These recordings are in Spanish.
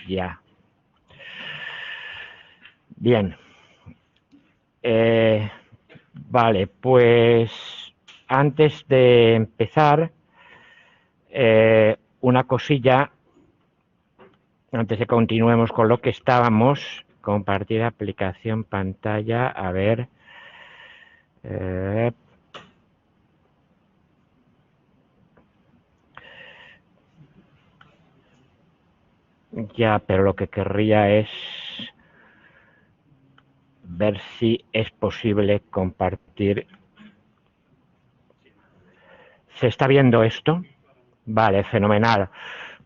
ya. Bien. Vale, pues antes de empezar, una cosilla, antes de que continuemos con lo que estábamos, compartir aplicación pantalla, a ver. Ya, pero lo que querría es ver si es posible compartir. ¿Se está viendo esto? Vale, fenomenal.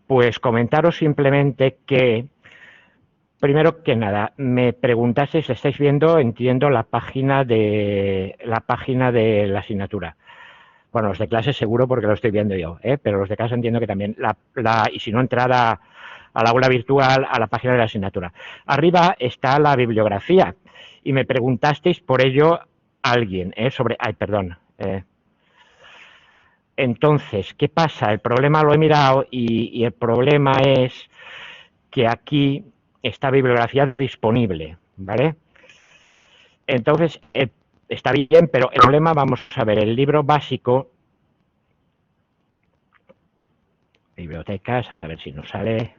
Pues comentaros simplemente que, primero que nada, me preguntasteis si estáis viendo, entiendo, la página de la asignatura. Bueno, los de clase seguro porque lo estoy viendo yo, pero los de clase entiendo que también. Y si no, entrar al aula virtual, a la página de la asignatura. Arriba está la bibliografía y me preguntasteis por ello alguien, sobre... Ay, perdón. Entonces, ¿qué pasa? El problema lo he mirado y el problema es que aquí está bibliografía disponible, ¿vale? Entonces, está bien, pero el problema, vamos a ver, el libro básico, bibliotecas, a ver si nos sale.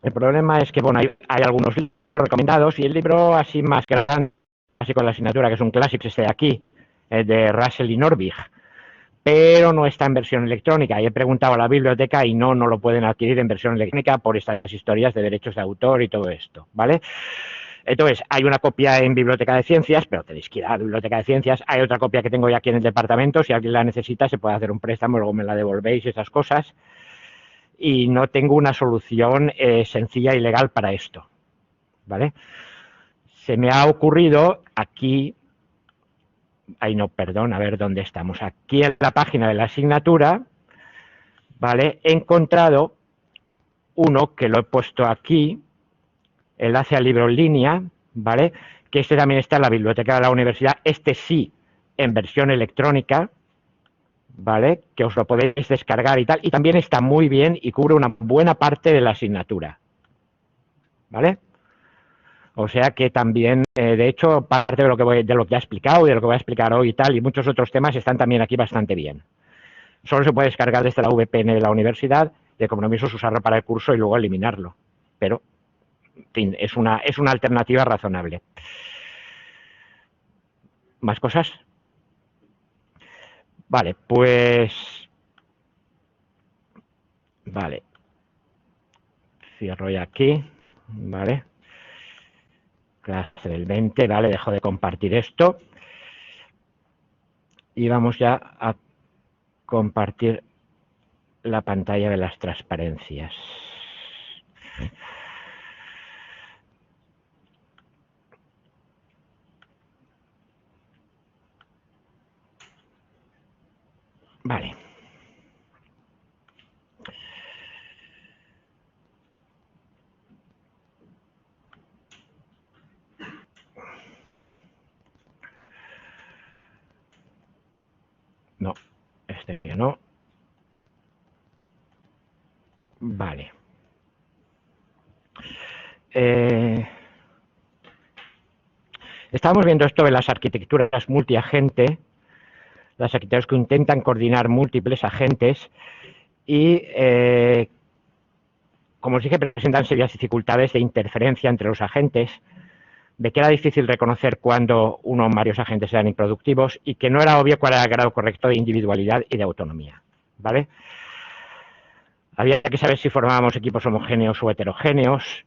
El problema es que, bueno, hay algunos libros recomendados y el libro así más grande, básico de la asignatura, que es un clásico, este de aquí, de Russell y Norvig, pero no está en versión electrónica. Y he preguntado a la biblioteca y no lo pueden adquirir en versión electrónica por estas historias de derechos de autor y todo esto, ¿vale? Entonces, hay una copia en Biblioteca de Ciencias, pero tenéis que ir a la Biblioteca de Ciencias. Hay otra copia que tengo ya aquí en el departamento. Si alguien la necesita, se puede hacer un préstamo, luego me la devolvéis, esas cosas. Y no tengo una solución sencilla y legal para esto, ¿vale? Se me ha ocurrido aquí... Ay, no, perdón, a ver dónde estamos. Aquí en la página de la asignatura, ¿vale? He encontrado uno que lo he puesto aquí, enlace al libro en línea, ¿vale? Que este también está en la biblioteca de la universidad, este sí, en versión electrónica, ¿vale? Que os lo podéis descargar y tal, y también está muy bien y cubre una buena parte de la asignatura, ¿vale? O sea que también, de hecho, parte de lo que he explicado y de lo que voy a explicar hoy y tal, y muchos otros temas están también aquí bastante bien. Solo se puede descargar desde la VPN de la universidad, de compromiso usarlo para el curso y luego eliminarlo. Pero, en fin, es una alternativa razonable. ¿Más cosas? Vale, pues... Vale. Cierro ya aquí. Vale. Clase del 20, vale, dejo de compartir esto. Y vamos ya a compartir la pantalla de las transparencias. Vale. No, este que no. Vale. Estamos viendo esto de las arquitecturas multiagente, las arquitecturas que intentan coordinar múltiples agentes y, como os dije, presentan serias dificultades de interferencia entre los agentes, de que era difícil reconocer cuándo uno o varios agentes eran improductivos y que no era obvio cuál era el grado correcto de individualidad y de autonomía, ¿vale? Había que saber si formábamos equipos homogéneos o heterogéneos,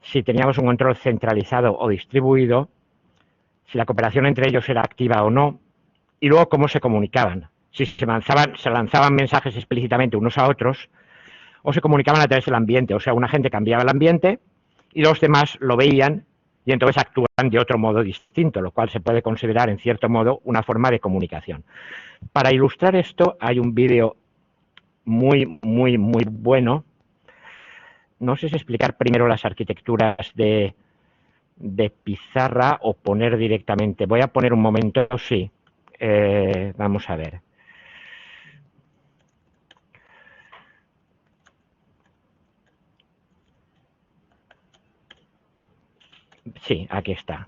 si teníamos un control centralizado o distribuido, si la cooperación entre ellos era activa o no, y luego cómo se comunicaban, si se lanzaban mensajes explícitamente unos a otros o se comunicaban a través del ambiente, o sea, un agente cambiaba el ambiente y los demás lo veían y entonces actúan de otro modo distinto, lo cual se puede considerar en cierto modo una forma de comunicación. Para ilustrar esto hay un vídeo muy bueno. No sé si explicar primero las arquitecturas de pizarra o poner directamente. Voy a poner un momento, sí. Vamos a ver. Sí, aquí está.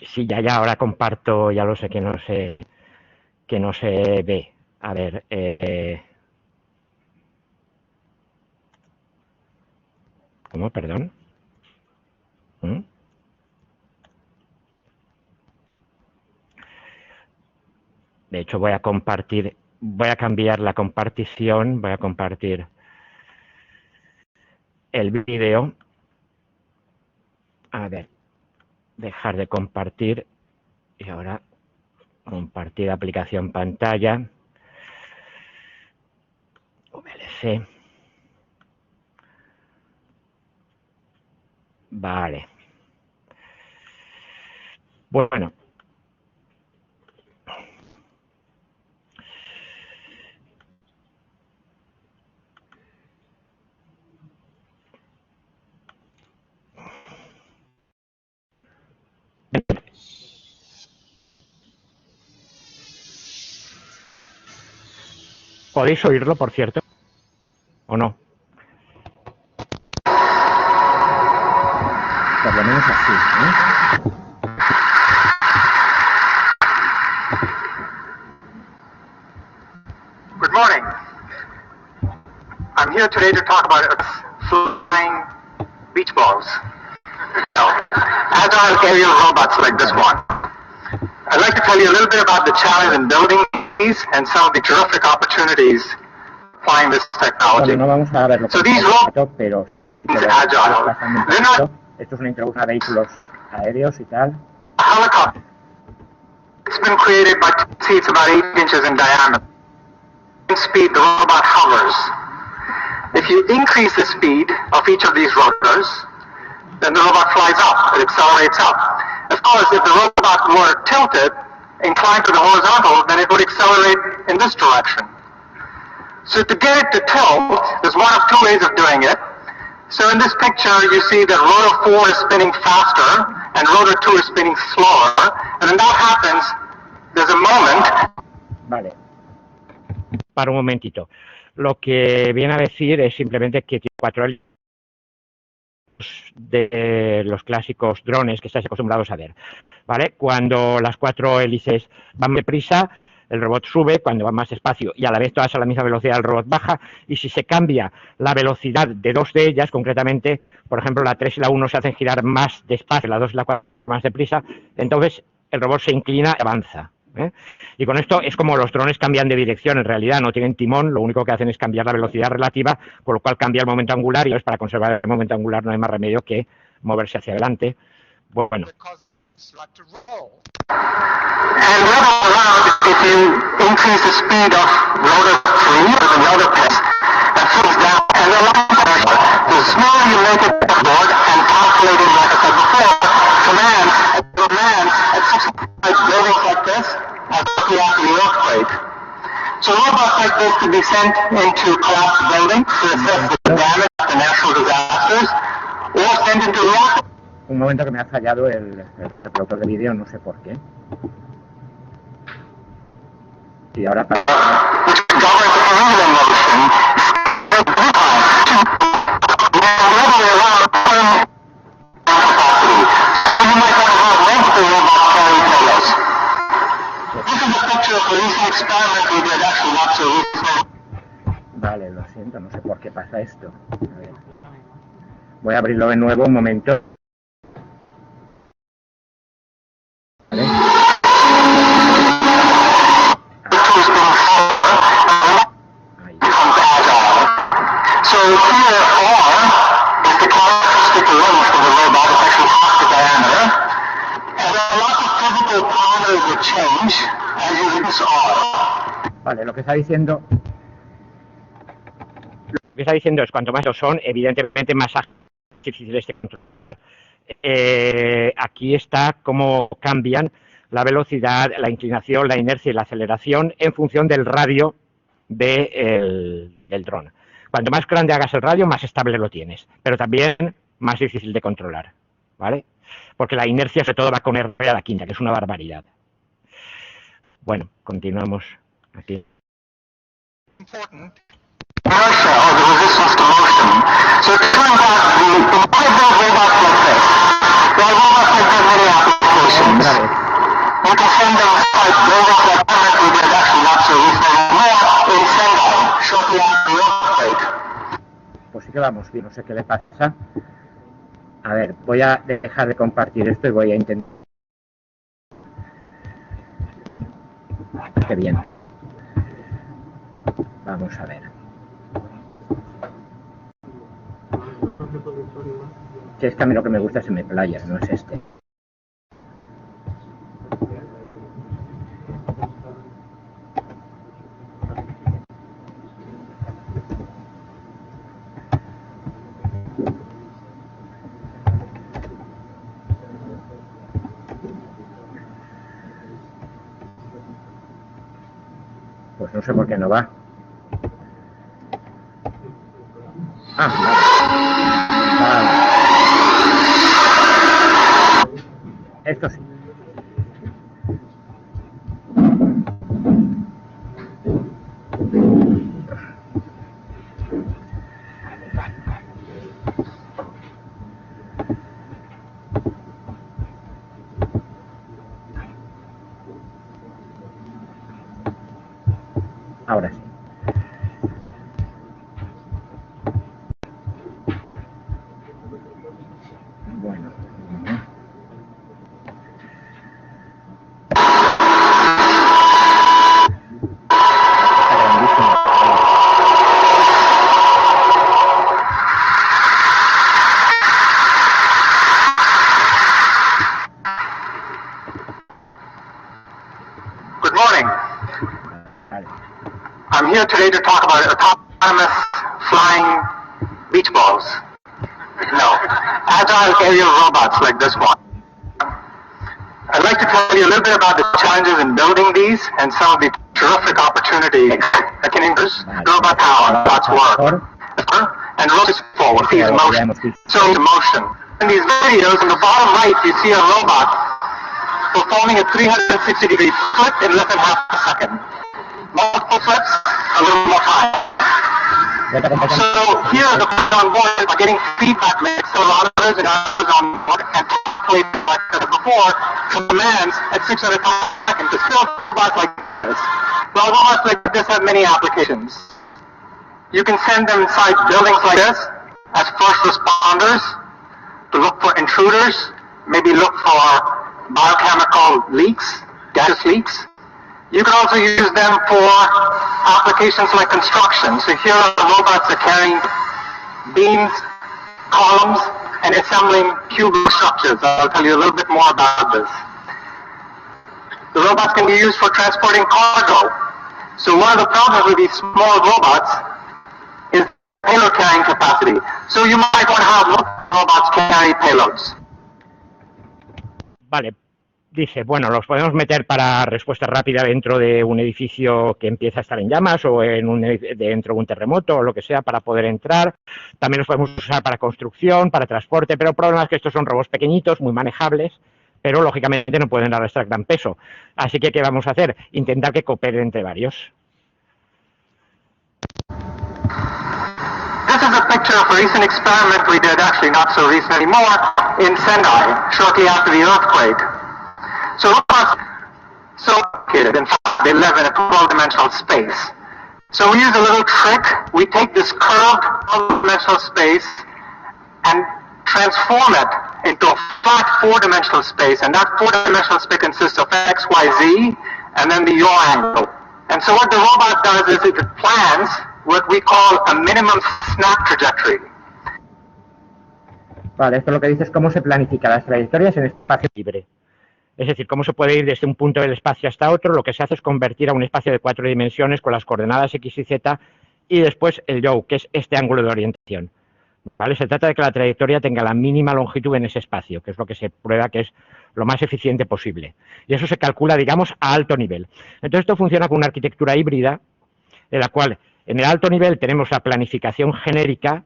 Sí, ya, ahora comparto, ya lo sé que no se ve. A ver, ¿cómo? Perdón. ¿Mm? De hecho, voy a cambiar la compartición, voy a compartir el vídeo. A ver, dejar de compartir y ahora compartir aplicación pantalla. VLC. Vale. Bueno. ¿Podéis oírlo, por cierto? ¿O no? Por lo menos así, ¿eh? Good morning. I'm here today to talk about flying beach balls. Agile aerial robots like this one. I'd like to tell you a little bit about the challenge in building these and some of the terrific opportunities flying this technology. Bueno, no vamos a verlo So these robots, pero agile, they're not esto es una introducción a vehículos aéreos y tal. a helicopter. It's been created by two seats about 8 inches in diameter. Speed, the robot hovers. If you increase the speed of each of these rotors, then the robot flies up, it accelerates up. Of course, if the robot were tilted, inclined to the horizontal, then it would accelerate in this direction. So to get it to tilt, there's one of two ways of doing it. So in this picture, you see that rotor 4 is spinning faster, and rotor 2 is spinning slower. And when that happens, there's a moment. Vale. Para un momentito. Lo que viene a decir es simplemente que tiene 4 hélices de los clásicos drones que estáis acostumbrados a ver, ¿vale? Cuando las 4 hélices van deprisa, el robot sube, cuando va más despacio y a la vez todas a la misma velocidad, el robot baja, y si se cambia la velocidad de 2 de ellas, concretamente, por ejemplo, la 3 y la 1 se hacen girar más despacio, la 2 y la 4 más deprisa, entonces el robot se inclina y avanza, ¿eh? Y con esto es como los drones cambian de dirección, en realidad no tienen timón, lo único que hacen es cambiar la velocidad relativa, por lo cual cambia el momento angular, y es para conservar el momento angular no hay más remedio que moverse hacia adelante. Bueno. And whether around, if you increase the speed of rotor 3 or the other pace, that slows down. And the smaller you make it the board and calculating, like I said before, commands at 6 buildings like this are quickly after the earthquake. So robots like this could be sent into collapsed buildings to assess the damage to natural disasters, or sent into rocket. Un momento que me ha fallado el reproductor de vídeo, no sé por qué. Y ahora para... Vale, lo siento, no sé por qué pasa esto. A ver. Voy a abrirlo de nuevo un momento. So here R is the characteristic length of the robot, it's actually half the diameter. And there are lots of physical parameters that change as you reduce R. Vale, lo que está diciendo es cuanto más lo son, evidentemente más difíciles de controlar. Aquí está cómo cambian la velocidad, la inclinación, la inercia y la aceleración en función del radio del dron. Cuanto más grande hagas el radio, más estable lo tienes, pero también más difícil de controlar, ¿vale? Porque la inercia sobre todo va con R a la quinta, que es una barbaridad. Bueno, continuamos aquí. Inertia, or the resistance to motion. So it turns out why build robots like this? Well, robots like this many applications. You can send them like buildings like currently did actually not so recently more in Sendai, shortly after the earthquake. Pues sí que vamos bien, no sé qué le pasa. A ver, voy a dejar de compartir esto y voy a intentar... Qué bien. Vamos a ver. Si es que a mí lo que me gusta es mi player, no es este. Pues no sé por qué no va. Vale. Esto sí. Ahora sí. Bueno. Good morning. I'm here today to talk about autonomous flying beach balls. No, agile aerial robots like this one. I'd like to tell you a little bit about the challenges in building these and some of the terrific opportunities that can increase robot power, that's work. And rotate forward, feed motion. So motion. In these videos, in the bottom right, you see a robot performing a 360-degree flip in less than half a second. Multiple flips, a little more time. So here the people on board are getting feedback like accelerometers and others on board and calculate like I said before commands at 600 times a second to still robots like this. Well, robots like this have many applications. You can send them inside buildings like this as first responders to look for intruders, maybe look for biochemical leaks, gaseous leaks. You can also use them for applications like construction. So here are the robots that are carrying beams, columns, and assembling cubic structures. I'll tell you a little bit more about this. The robots can be used for transporting cargo. So one of the problems with these small robots is payload carrying capacity. So you might want to have robots carry payloads. Vale. Dice, bueno, los podemos meter para respuesta rápida dentro de un edificio que empieza a estar en llamas o dentro de un terremoto o lo que sea para poder entrar. También los podemos usar para construcción, para transporte, pero el problema es que estos son robots pequeñitos, muy manejables, pero lógicamente no pueden arrastrar gran peso. Así que, ¿qué vamos a hacer? Intentar que cooperen entre varios. This is a picture of a recent experiment we did, actually not so recent anymore, in Sendai, shortly after the earthquake. So robots so located, in fact, they live in a 12-dimensional space. So we use a little trick. We take this curved 12-dimensional space and transform it into a flat 4-dimensional space, and that 4-dimensional space consists of X, Y, Z, and then the yaw angle. And so what the robot does is it plans what we call a minimum snap trajectory. Vale, esto lo que dice es cómo se planifican las trayectorias en espacio libre. Es decir, cómo se puede ir desde un punto del espacio hasta otro. Lo que se hace es convertir a un espacio de 4 dimensiones con las coordenadas X y Z y después el yaw, que es este ángulo de orientación. ¿Vale? Se trata de que la trayectoria tenga la mínima longitud en ese espacio, que es lo que se prueba que es lo más eficiente posible. Y eso se calcula, digamos, a alto nivel. Entonces esto funciona con una arquitectura híbrida, en la cual en el alto nivel tenemos la planificación genérica,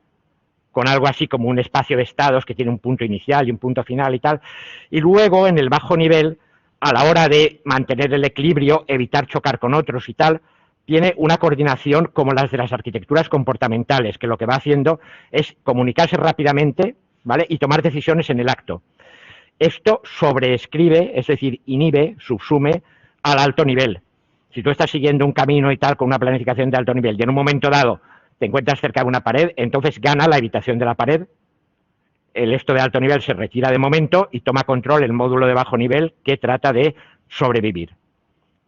con algo así como un espacio de estados que tiene un punto inicial y un punto final y tal, y luego en el bajo nivel, a la hora de mantener el equilibrio, evitar chocar con otros y tal, tiene una coordinación como las de las arquitecturas comportamentales, que lo que va haciendo es comunicarse rápidamente, ¿vale? Y tomar decisiones en el acto. Esto sobreescribe, es decir, inhibe, subsume al alto nivel. Si tú estás siguiendo un camino y tal con una planificación de alto nivel y en un momento dado te encuentras cerca de una pared, entonces gana la evitación de la pared. El esto de alto nivel se retira de momento y toma control el módulo de bajo nivel que trata de sobrevivir.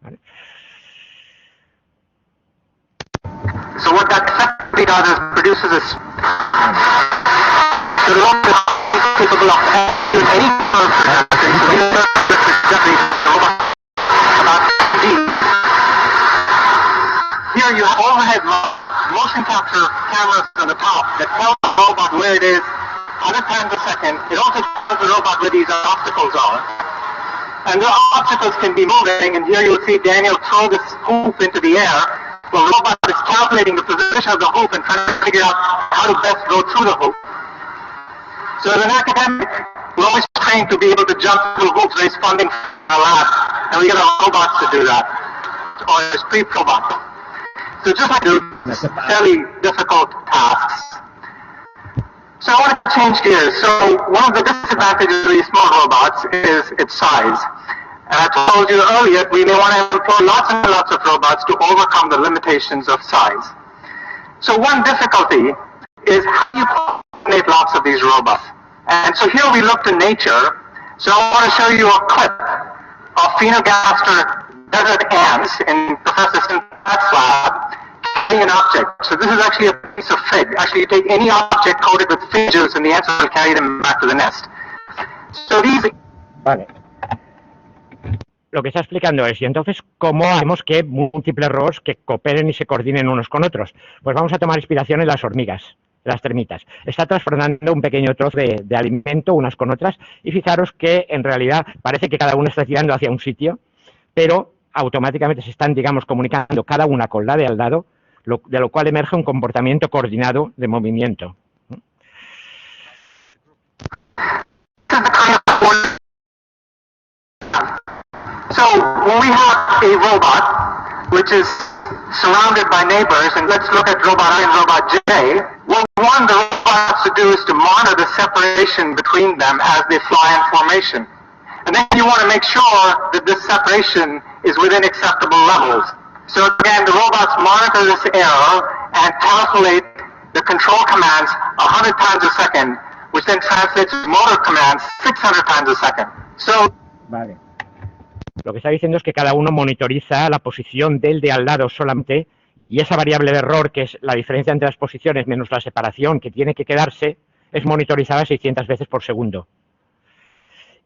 ¿Vale? So what that effectively does is produces a the robot is capable of doing any Here you have overhead motion capture cameras on the top that tell the robot where it is 100 times a second. It also tells the robot where these obstacles are. And the obstacles can be moving, and here you'll see Daniel throw this hoop into the air. Well, the robot is calculating the position of the hoop and trying to figure out how to best go through the hoop. So as an academic, we're always trained to be able to jump through hoops, raise funding for our lab, and we get our robots to do that, or as pre-robots. So just like do fairly difficult tasks. So I want to change gears. So one of the disadvantages of these small robots is its size. And I told you earlier, we may want to employ lots and lots of robots to overcome the limitations of size. So one difficulty is how you coordinate lots of these robots. And so here we look to nature. So I want to show you a clip of Phaenogaster desert ants in Professor Sintat's lab carrying an object. So this is actually a piece of fig. Actually, you take any object coated with fig juice and the ants will carry them back to the nest. So these... Vale. Lo que está explicando es, y entonces, ¿cómo hacemos que múltiples robots que cooperen y se coordinen unos con otros? Pues vamos a tomar inspiración en las hormigas, las termitas. Está transformando un pequeño trozo de alimento unas con otras y fijaros que en realidad parece que cada una está tirando hacia un sitio, pero automáticamente se están, digamos, comunicando cada una con la de al lado, de lo cual emerge un comportamiento coordinado de movimiento. So when we have a robot which is surrounded by neighbors, and let's look at robot I and robot J, what one the robot has to do is to monitor the separation between them as they fly in formation. And then you want to make sure that this separation is within acceptable levels. So again, the robots monitor this error and calculate the control commands 100 times a second, which then translates to motor commands 600 times a second. So, vale. Lo que está diciendo es que cada uno monitoriza la posición del de al lado solamente, y esa variable de error, que es la diferencia entre las posiciones menos la separación que tiene que quedarse, es monitorizada 600 veces por segundo.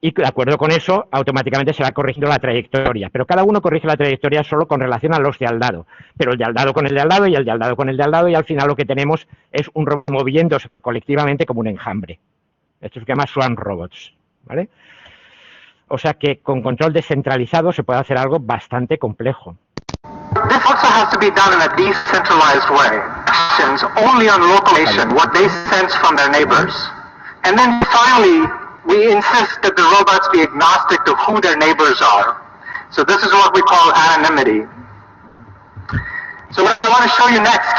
Y de acuerdo con eso, automáticamente se va corrigiendo la trayectoria. Pero cada uno corrige la trayectoria solo con relación a los de al lado. Pero el de al lado con el de al lado, y el de al lado con el de al lado, y al final lo que tenemos es un robot moviéndose colectivamente como un enjambre. Esto se llama Swarm Robots, ¿vale? O sea que con control descentralizado se puede hacer algo bastante complejo. This also has to be done in a decentralized way. Actions only on location, what they sense from their neighbors. And then finally, we insist that the robots be agnostic to who their neighbors are. So this is what we call anonymity. So what I want to show you next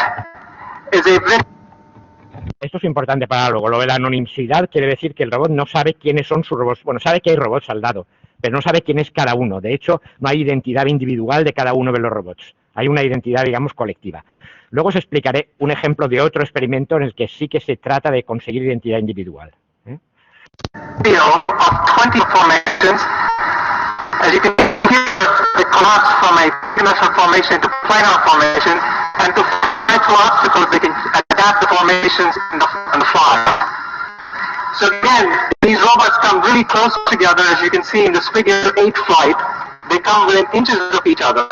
is a video. Esto es importante para luego. Lo de la anonimidad quiere decir que el robot no sabe quiénes son sus robots. Bueno, sabe que hay robots al lado, pero no sabe quién es cada uno. De hecho, no hay identidad individual de cada uno de los robots. Hay una identidad, digamos, colectiva. Luego os explicaré un ejemplo de otro experimento en el que sí que se trata de conseguir identidad individual. Of 20 formations. As you can hear, it collapsed from a dimensional formation to planar formation, and to find two obstacles, they can adapt the formations on the fly. So again, these robots come really close together, as you can see in this figure 8 flight. They come within inches of each other,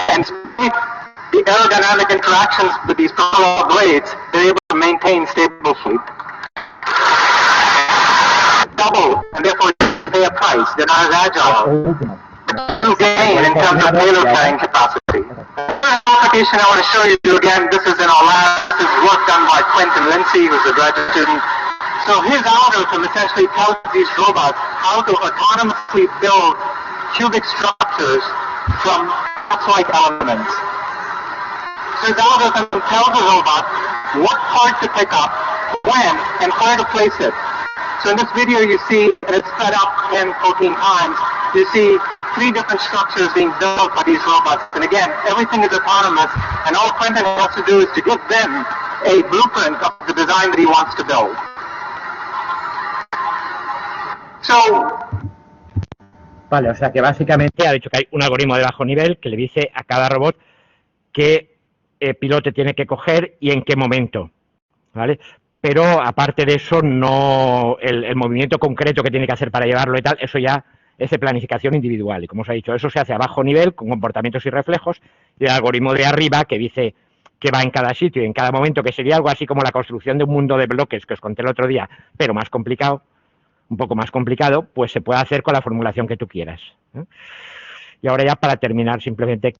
and the aerodynamic interactions with these parallel blades, they're able to maintain stable flight. Double, and therefore pay a price. They're not as agile. To gain in terms of payload carrying capacity. The application I want to show you again, this is in our lab. This is work done by Quentin Lindsay, who's a graduate student. So his algorithm essentially tells these robots how to autonomously build cubic structures from box-like elements. This algorithm tells the robot what part to pick up, when, and where to place it. So in this video you see, and it's sped up 10, 14 times, you see 3 different structures being built by these robots. And again, everything is autonomous, and all Quentin has to do is to give them a blueprint of the design that he wants to build. So, vale, o sea que básicamente ha dicho que hay un algoritmo de bajo nivel que le dice a cada robot qué pilote tiene que coger y en qué momento, ¿vale? Pero aparte de eso, no el movimiento concreto que tiene que hacer para llevarlo y tal, eso ya es de planificación individual. Y como os he dicho, eso se hace a bajo nivel, con comportamientos y reflejos, y el algoritmo de arriba que dice que va en cada sitio y en cada momento, que sería algo así como la construcción de un mundo de bloques que os conté el otro día, pero más complicado, un poco más complicado, pues se puede hacer con la formulación que tú quieras, ¿eh? Y ahora ya para terminar, simplemente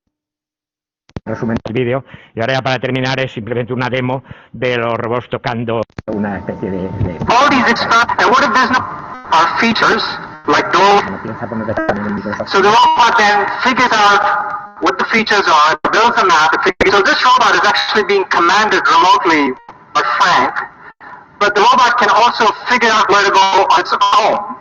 resumen del vídeo, y ahora ya para terminar es simplemente una demo de los robots tocando una especie de all these experiments, and what if there's no are features like those? So the robot then figures out what the features are, builds a map. So this robot is actually being commanded remotely by Frank, but the robot can also figure out where to go on its own.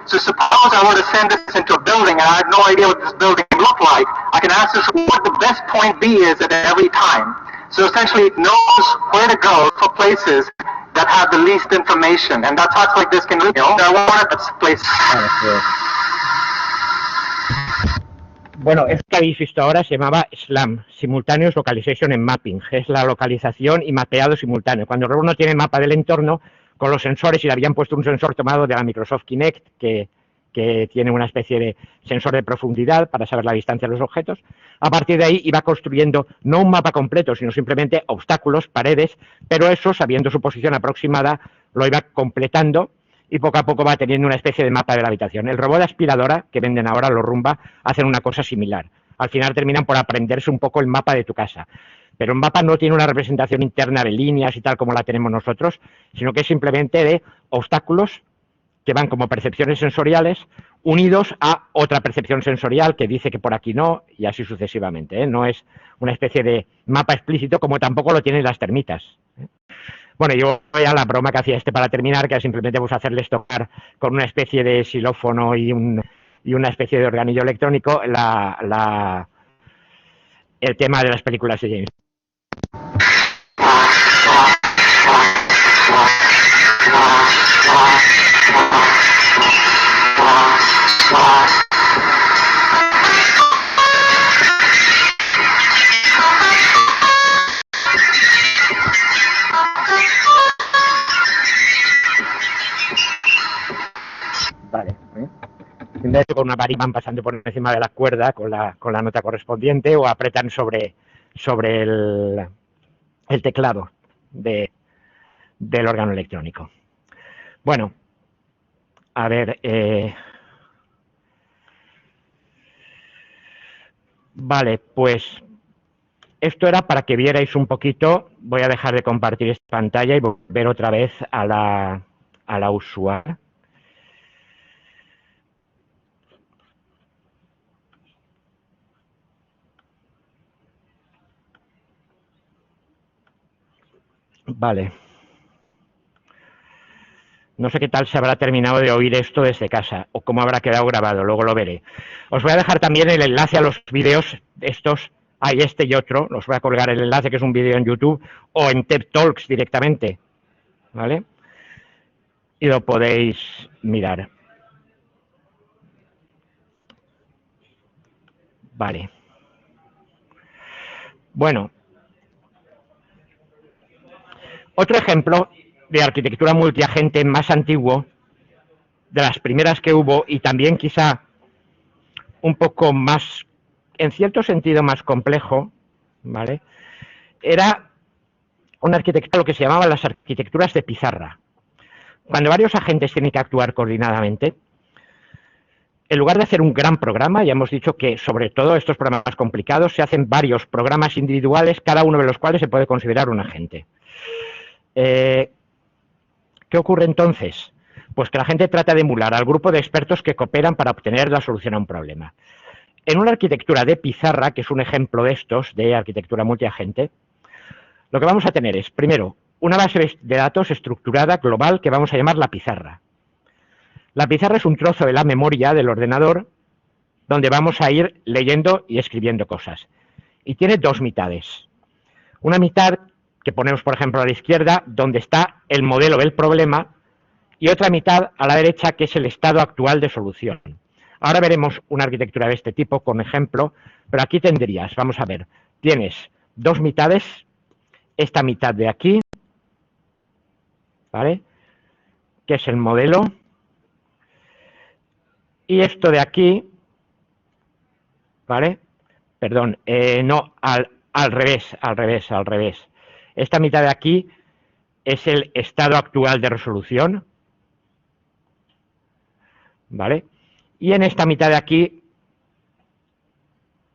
So suppose I want to send this into a building and I have no idea what this building look like. I can ask this what the best point B is at every time. So essentially it knows where to go for places that have the least information. And that's how it's like this can really, there are one of those places. Bueno, esto que habéis visto ahora se llamaba SLAM, Simultaneous Localization and Mapping, es la localización y mapeado simultáneo. Cuando el robot no tiene mapa del entorno, con los sensores, y le habían puesto un sensor tomado de la Microsoft Kinect, que tiene una especie de sensor de profundidad para saber la distancia de los objetos. A partir de ahí iba construyendo no un mapa completo, sino simplemente obstáculos, paredes, pero eso, sabiendo su posición aproximada, lo iba completando y poco a poco va teniendo una especie de mapa de la habitación. El robot de aspiradora, que venden ahora, los Roomba, hacen una cosa similar. Al final terminan por aprenderse un poco el mapa de tu casa. Pero un mapa no tiene una representación interna de líneas y tal como la tenemos nosotros, sino que es simplemente de obstáculos que van como percepciones sensoriales unidos a otra percepción sensorial que dice que por aquí no, y así sucesivamente, ¿eh? No es una especie de mapa explícito como tampoco lo tienen las termitas, ¿eh? Bueno, yo voy a la broma que hacía para terminar, que era simplemente pues hacerles tocar con una especie de xilófono y una especie de organillo electrónico el tema de las películas de James. Vale, de hecho, con una varilla van pasando por encima de la cuerda con la nota correspondiente o apretan sobre el teclado del órgano electrónico. Bueno, a ver, vale, pues esto era para que vierais un poquito. Voy a dejar de compartir esta pantalla y volver otra vez a la usuaria. Vale. No sé qué tal se habrá terminado de oír esto desde casa o cómo habrá quedado grabado, luego lo veré. Os voy a dejar también el enlace a los vídeos estos, hay este y otro, os voy a colgar el enlace que es un vídeo en YouTube o en TED Talks directamente, ¿vale? Y lo podéis mirar. Vale. Bueno. Otro ejemplo de arquitectura multiagente más antiguo, de las primeras que hubo y también quizá un poco más, en cierto sentido más complejo, ¿vale? Era una arquitectura, lo que se llamaban las arquitecturas de pizarra. Cuando varios agentes tienen que actuar coordinadamente, en lugar de hacer un gran programa, ya hemos dicho que sobre todo estos programas complicados se hacen varios programas individuales, cada uno de los cuales se puede considerar un agente. ¿Qué ocurre entonces? Pues que la gente trata de emular al grupo de expertos que cooperan para obtener la solución a un problema. En una arquitectura de pizarra, que es un ejemplo de estos, de arquitectura multiagente, Lo que vamos a tener es, primero, una base de datos estructurada global que vamos a llamar la pizarra. La pizarra es un trozo de la memoria del ordenador donde vamos a ir leyendo y escribiendo cosas. Y tiene dos mitades. Una mitad que ponemos, por ejemplo, a la izquierda, donde está el modelo del problema, y otra mitad a la derecha, que es el estado actual de solución. Ahora veremos una arquitectura de este tipo con ejemplo, pero aquí tendrías, vamos a ver, tienes dos mitades, esta mitad de aquí, ¿vale?, que es el modelo, y esto de aquí, ¿vale?, perdón, no, al revés. Esta mitad de aquí es el estado actual de resolución, ¿vale? Y en esta mitad de aquí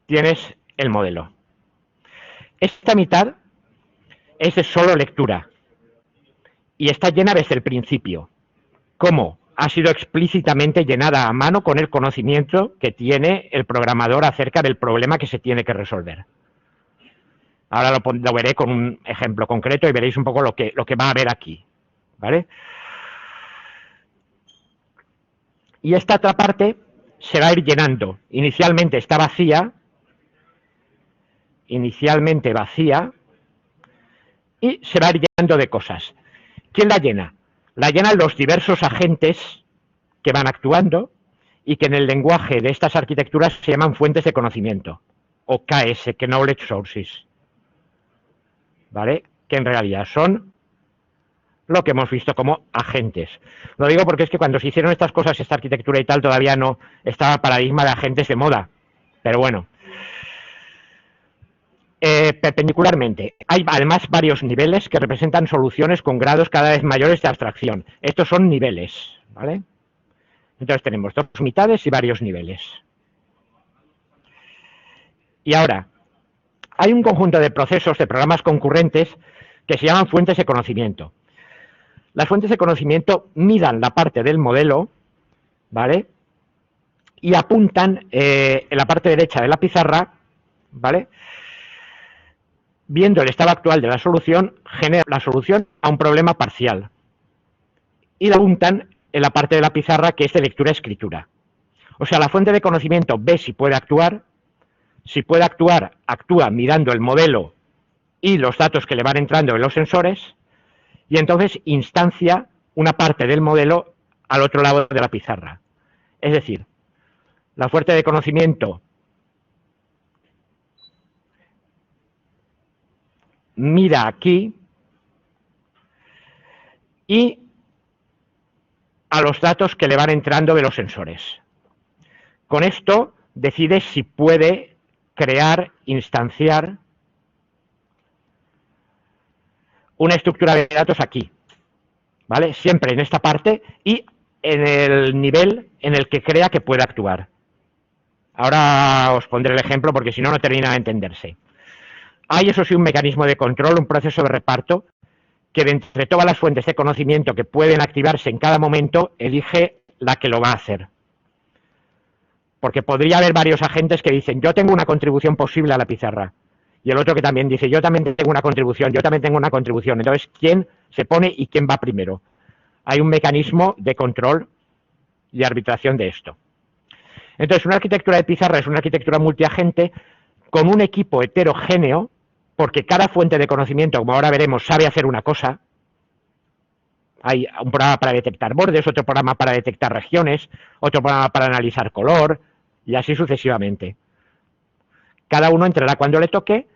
tienes el modelo. Esta mitad es de solo lectura y está llena desde el principio. ¿Cómo? Ha sido explícitamente llenada a mano con el conocimiento que tiene el programador acerca del problema que se tiene que resolver. Ahora lo veré con un ejemplo concreto y veréis un poco lo que va a haber aquí, ¿vale? Y esta otra parte se va a ir llenando. Inicialmente está vacía, y se va a ir llenando de cosas. ¿Quién la llena? La llenan los diversos agentes que van actuando y que en el lenguaje de estas arquitecturas se llaman fuentes de conocimiento, o KS, que Knowledge Sources, ¿vale? Que en realidad son lo que hemos visto como agentes. Lo digo porque es que cuando se hicieron estas cosas, esta arquitectura y tal, todavía no estaba el paradigma de agentes de moda, pero bueno. Perpendicularmente, hay además varios niveles que representan soluciones con grados cada vez mayores de abstracción. Estos son niveles, ¿vale? Entonces tenemos dos mitades y varios niveles. Y ahora, hay un conjunto de procesos, de programas concurrentes, que se llaman fuentes de conocimiento. Las fuentes de conocimiento miran la parte del modelo, ¿vale?, y apuntan en la parte derecha de la pizarra, ¿vale?, viendo el estado actual de la solución, genera la solución a un problema parcial. Y la apuntan en la parte de la pizarra que es de lectura-escritura. O sea, la fuente de conocimiento ve si puede actuar, actúa mirando el modelo y los datos que le van entrando en los sensores, y entonces instancia una parte del modelo al otro lado de la pizarra. Es decir, la fuente de conocimiento mira aquí y a los datos que le van entrando de los sensores. Con esto decide si puede crear, instanciar una estructura de datos aquí, ¿vale? Siempre en esta parte y en el nivel en el que crea que puede actuar. Ahora os pondré el ejemplo porque si no, no termina de entenderse. Hay, eso sí, un mecanismo de control, un proceso de reparto, que de entre todas las fuentes de conocimiento que pueden activarse en cada momento, elige la que lo va a hacer. Porque podría haber varios agentes que dicen, yo tengo una contribución posible a la pizarra. Y el otro que también dice, yo también tengo una contribución, yo también tengo una contribución. Entonces, ¿quién se pone y quién va primero? Hay un mecanismo de control y arbitración de esto. Entonces, una arquitectura de pizarra es una arquitectura multiagente con un equipo heterogéneo, porque cada fuente de conocimiento, como ahora veremos, sabe hacer una cosa. Hay un programa para detectar bordes, otro programa para detectar regiones, otro programa para analizar color, y así sucesivamente. Cada uno entrará cuando le toque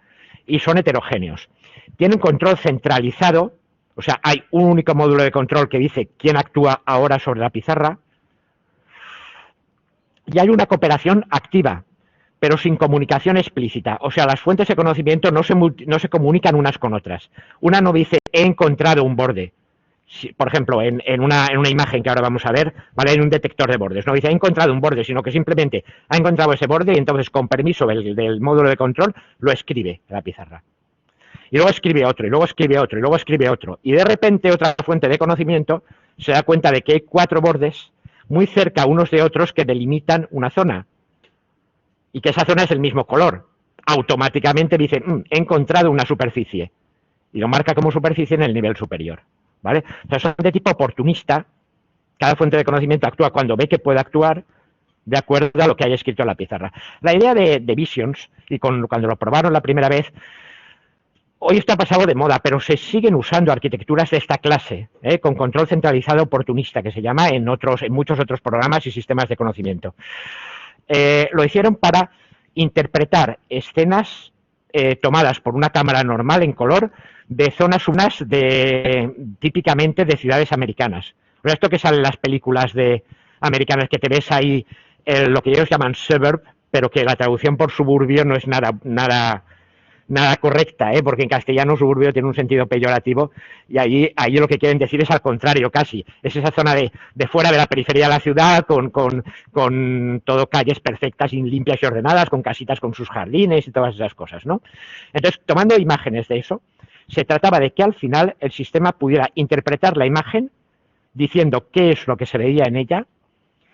y son heterogéneos. Tienen control centralizado, o sea, hay un único módulo de control que dice quién actúa ahora sobre la pizarra, y hay una cooperación activa, pero sin comunicación explícita. O sea, las fuentes de conocimiento no se comunican unas con otras. Una no dice, he encontrado un borde. Si, por ejemplo, en una imagen que ahora vamos a ver, ¿vale?, en un detector de bordes. No dice, he encontrado un borde, sino que simplemente ha encontrado ese borde y entonces, con permiso del módulo de control, lo escribe en la pizarra. Y luego escribe otro, y luego escribe otro, y luego escribe otro. Y de repente otra fuente de conocimiento se da cuenta de que hay 4 bordes muy cerca unos de otros que delimitan una zona. Y que esa zona es el mismo color. Automáticamente dice, he encontrado una superficie. y lo marca como superficie en el nivel superior, ¿vale? O sea, son de tipo oportunista. Cada fuente de conocimiento actúa cuando ve que puede actuar de acuerdo a lo que haya escrito en la pizarra. La idea de Visions, y cuando lo probaron la primera vez, hoy está pasado de moda, pero se siguen usando arquitecturas de esta clase, con control centralizado oportunista, que se llama en muchos otros programas y sistemas de conocimiento. Lo hicieron para interpretar escenas tomadas por una cámara normal en color de zonas unas típicamente de ciudades americanas. Esto que sale en las películas americanas, que te ves ahí lo que ellos llaman suburb, pero que la traducción por suburbio no es nada correcta, porque en castellano suburbio tiene un sentido peyorativo, y allí lo que quieren decir es al contrario casi. Es esa zona de fuera de la periferia de la ciudad, con todo calles perfectas y limpias y ordenadas, con casitas con sus jardines y todas esas cosas, ¿no? Entonces, tomando imágenes de eso, se trataba de que al final el sistema pudiera interpretar la imagen diciendo qué es lo que se veía en ella,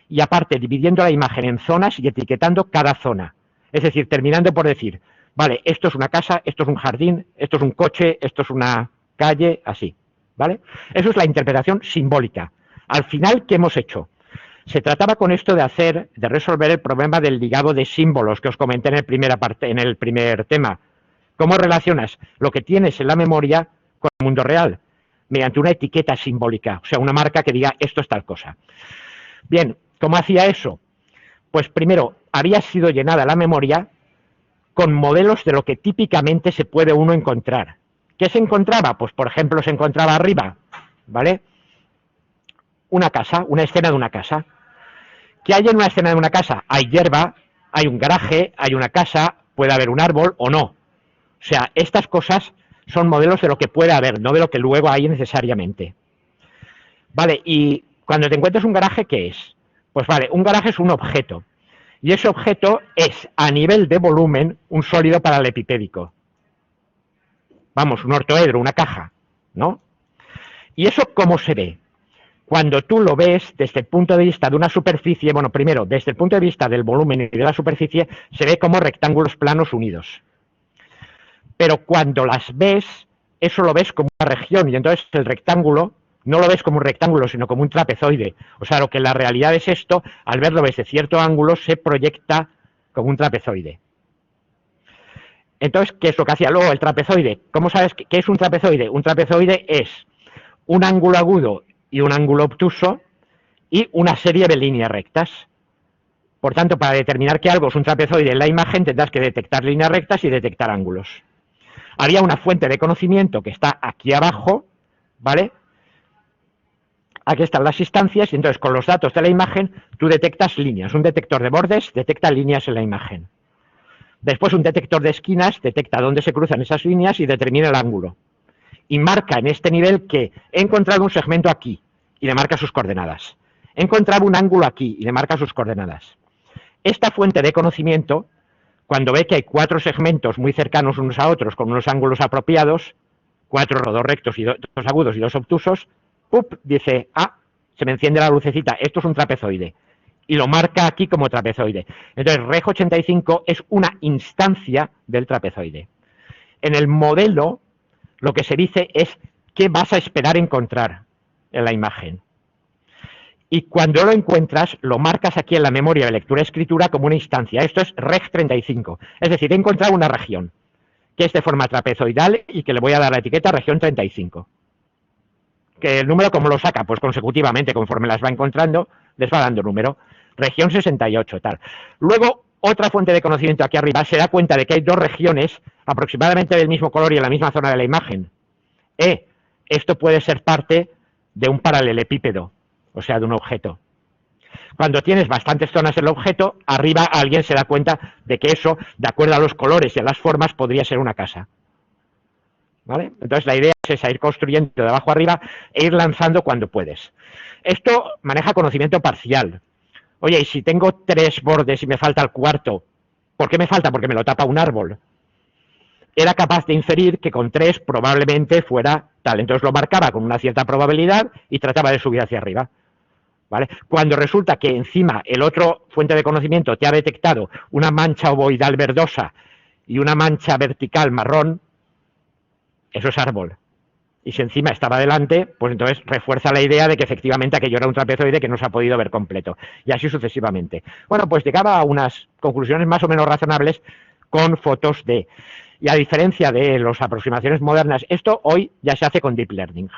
y aparte dividiendo la imagen en zonas y etiquetando cada zona. Es decir, terminando por decir, vale, esto es una casa, esto es un jardín, esto es un coche, esto es una calle, así, ¿vale? Eso es la interpretación simbólica. Al final, ¿qué hemos hecho? Se trataba con esto de resolver el problema del ligado de símbolos que os comenté en el primer tema. ¿Cómo relacionas lo que tienes en la memoria con el mundo real? Mediante una etiqueta simbólica, o sea, una marca que diga esto es tal cosa. Bien, ¿cómo hacía eso? Pues primero, había sido llenada la memoria con modelos de lo que típicamente se puede uno encontrar. ¿Qué se encontraba? Pues, por ejemplo, se encontraba arriba, ¿vale? Una casa, una escena de una casa. ¿Qué hay en una escena de una casa? Hay hierba, hay un garaje, hay una casa, puede haber un árbol o no. O sea, estas cosas son modelos de lo que puede haber, no de lo que luego hay necesariamente. Vale, y cuando te encuentras un garaje, ¿qué es? Pues vale, un garaje es un objeto. Y ese objeto es, a nivel de volumen, un sólido paralelepípedico. Vamos, un ortoedro, una caja, ¿no? ¿Y eso cómo se ve? Cuando tú lo ves desde el punto de vista de una superficie, bueno, primero, desde el punto de vista del volumen y de la superficie, se ve como rectángulos planos unidos. Pero cuando las ves, eso lo ves como una región, y entonces el rectángulo no lo ves como un rectángulo, sino como un trapezoide. O sea, lo que en la realidad es esto, al verlo desde cierto ángulo, se proyecta como un trapezoide. Entonces, ¿qué es lo que hacía luego el trapezoide? ¿Cómo sabes qué es un trapezoide? Un trapezoide es un ángulo agudo y un ángulo obtuso y una serie de líneas rectas. Por tanto, para determinar que algo es un trapezoide en la imagen, tendrás que detectar líneas rectas y detectar ángulos. Había una fuente de conocimiento que está aquí abajo, ¿vale? Aquí están las instancias, y entonces con los datos de la imagen tú detectas líneas. Un detector de bordes detecta líneas en la imagen. Después un detector de esquinas detecta dónde se cruzan esas líneas y determina el ángulo. Y marca en este nivel que he encontrado un segmento aquí y le marca sus coordenadas. He encontrado un ángulo aquí y le marca sus coordenadas. Esta fuente de conocimiento, cuando ve que hay 4 segmentos muy cercanos unos a otros con unos ángulos apropiados, 4 dos rectos y 2 agudos y 2 obtusos, ¡pup!, dice, se me enciende la lucecita, esto es un trapezoide, y lo marca aquí como trapezoide. Entonces, Reg 85 es una instancia del trapezoide. En el modelo, lo que se dice es qué vas a esperar encontrar en la imagen. Y cuando lo encuentras, lo marcas aquí en la memoria de lectura-escritura como una instancia. Esto es Reg 35, es decir, he encontrado una región que es de forma trapezoidal y que le voy a dar la etiqueta región 35. Que el número, ¿cómo lo saca? Pues consecutivamente, conforme las va encontrando, les va dando número. Región 68, tal. Luego, otra fuente de conocimiento aquí arriba se da cuenta de que hay 2 regiones aproximadamente del mismo color y en la misma zona de la imagen. Esto puede ser parte de un paralelepípedo, o sea, de un objeto. Cuando tienes bastantes zonas del objeto, arriba alguien se da cuenta de que eso, de acuerdo a los colores y a las formas, podría ser una casa. ¿Vale? Entonces la idea es esa, ir construyendo de abajo arriba e ir lanzando cuando puedes. Esto maneja conocimiento parcial. Oye, y si tengo 3 bordes y me falta el cuarto, ¿por qué me falta? Porque me lo tapa un árbol. Era capaz de inferir que con 3 probablemente fuera tal. Entonces lo marcaba con una cierta probabilidad y trataba de subir hacia arriba. ¿Vale? Cuando resulta que encima el otro fuente de conocimiento te ha detectado una mancha ovoidal verdosa y una mancha vertical marrón, eso es árbol. Y si encima estaba delante, pues entonces refuerza la idea de que efectivamente aquello era un trapezoide que no se ha podido ver completo. Y así sucesivamente. Bueno, pues llegaba a unas conclusiones más o menos razonables con fotos de... Y a diferencia de las aproximaciones modernas, esto hoy ya se hace con Deep Learning.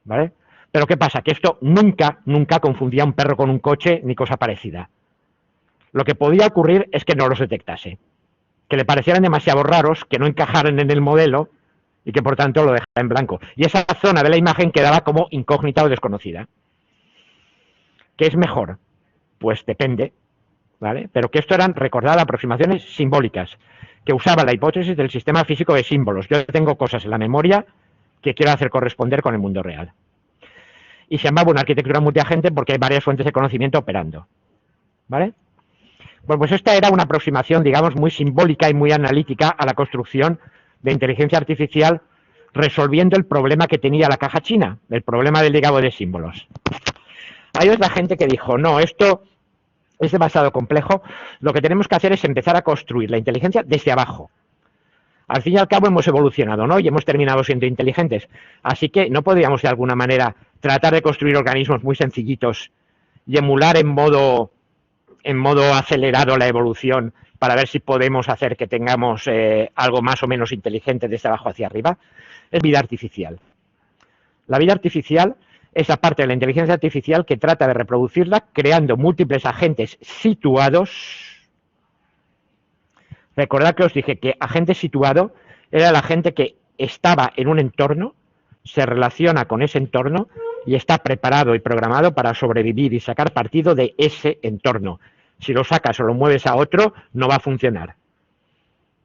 ¿Vale? Pero ¿qué pasa? Que esto nunca confundía un perro con un coche ni cosa parecida. Lo que podía ocurrir es que no los detectase. Que le parecieran demasiado raros, que no encajaran en el modelo y que por tanto lo dejara en blanco. Y esa zona de la imagen quedaba como incógnita o desconocida. ¿Qué es mejor? Pues depende, ¿vale? Pero que esto eran, recordad, aproximaciones simbólicas, que usaban la hipótesis del sistema físico de símbolos. Yo tengo cosas en la memoria que quiero hacer corresponder con el mundo real. Y se llamaba una arquitectura multiagente porque hay varias fuentes de conocimiento operando, ¿vale? Bueno, pues esta era una aproximación, digamos, muy simbólica y muy analítica a la construcción de inteligencia artificial, resolviendo el problema que tenía la caja china, el problema del ligado de símbolos. Hay otra gente que dijo, no, esto es demasiado complejo, lo que tenemos que hacer es empezar a construir la inteligencia desde abajo. Al fin y al cabo hemos evolucionado, ¿no? Y hemos terminado siendo inteligentes. Así que no podríamos de alguna manera tratar de construir organismos muy sencillitos y emular en modo acelerado la evolución para ver si podemos hacer que tengamos algo más o menos inteligente desde abajo hacia arriba. Es vida artificial. La vida artificial es la parte de la inteligencia artificial que trata de reproducirla creando múltiples agentes situados. Recordad que os dije que agente situado era el agente que estaba en un entorno, se relaciona con ese entorno y está preparado y programado para sobrevivir y sacar partido de ese entorno. Si lo sacas o lo mueves a otro, no va a funcionar.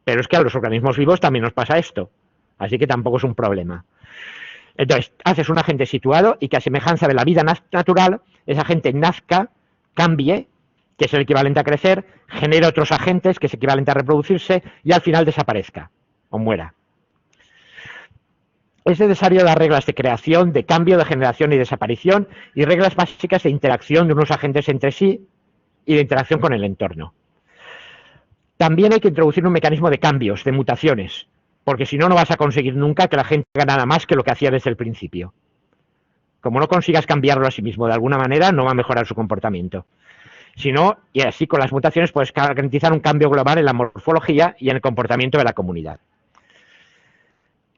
Pero es que a los organismos vivos también nos pasa esto, así que tampoco es un problema. Entonces, haces un agente situado y que a semejanza de la vida natural, ese agente nazca, cambie, que es el equivalente a crecer, genere otros agentes, que es equivalente a reproducirse, y al final desaparezca o muera. Es necesario dar reglas de creación, de cambio, de generación y desaparición, y reglas básicas de interacción de unos agentes entre sí y de interacción con el entorno. También hay que introducir un mecanismo de cambios, de mutaciones, porque si no, no vas a conseguir nunca que la gente haga nada más que lo que hacía desde el principio. Como no consigas cambiarlo a sí mismo de alguna manera, no va a mejorar su comportamiento. Si no, y así con las mutaciones puedes garantizar un cambio global en la morfología y en el comportamiento de la comunidad.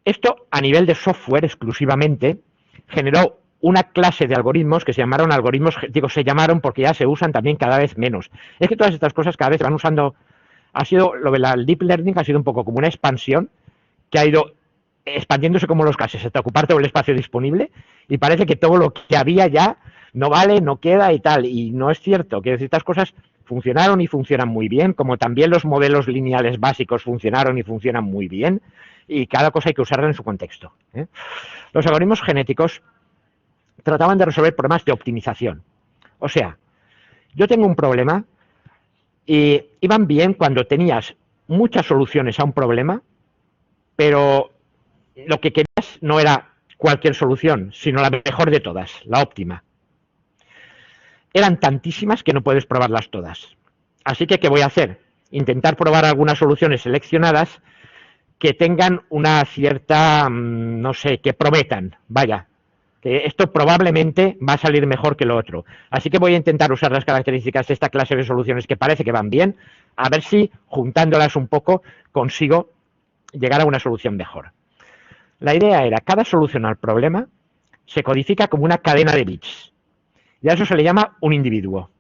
Esto, a nivel de software exclusivamente, generó una clase de algoritmos que se llamaron algoritmos, digo, se llamaron porque ya se usan también cada vez menos. Es que todas estas cosas cada vez se van usando, ha sido, lo del Deep Learning ha sido un poco como una expansión que ha ido expandiéndose como los gases, hasta ocupar todo el espacio disponible, y parece que todo lo que había ya no vale, no queda y tal, y no es cierto, que estas cosas funcionaron y funcionan muy bien, como también los modelos lineales básicos funcionaron y funcionan muy bien, y cada cosa hay que usarla en su contexto, ¿eh? Los algoritmos genéticos trataban de resolver problemas de optimización. O sea, yo tengo un problema y iban bien cuando tenías muchas soluciones a un problema, pero lo que querías no era cualquier solución, sino la mejor de todas, la óptima. Eran tantísimas que no puedes probarlas todas. Así que, ¿qué voy a hacer? Intentar probar algunas soluciones seleccionadas que tengan una cierta, no sé, que prometan, vaya, que esto probablemente va a salir mejor que lo otro. Así que voy a intentar usar las características de esta clase de soluciones que parece que van bien, a ver si, juntándolas un poco, consigo llegar a una solución mejor. La idea era, cada solución al problema se codifica como una cadena de bits. Y a eso se le llama un individuo.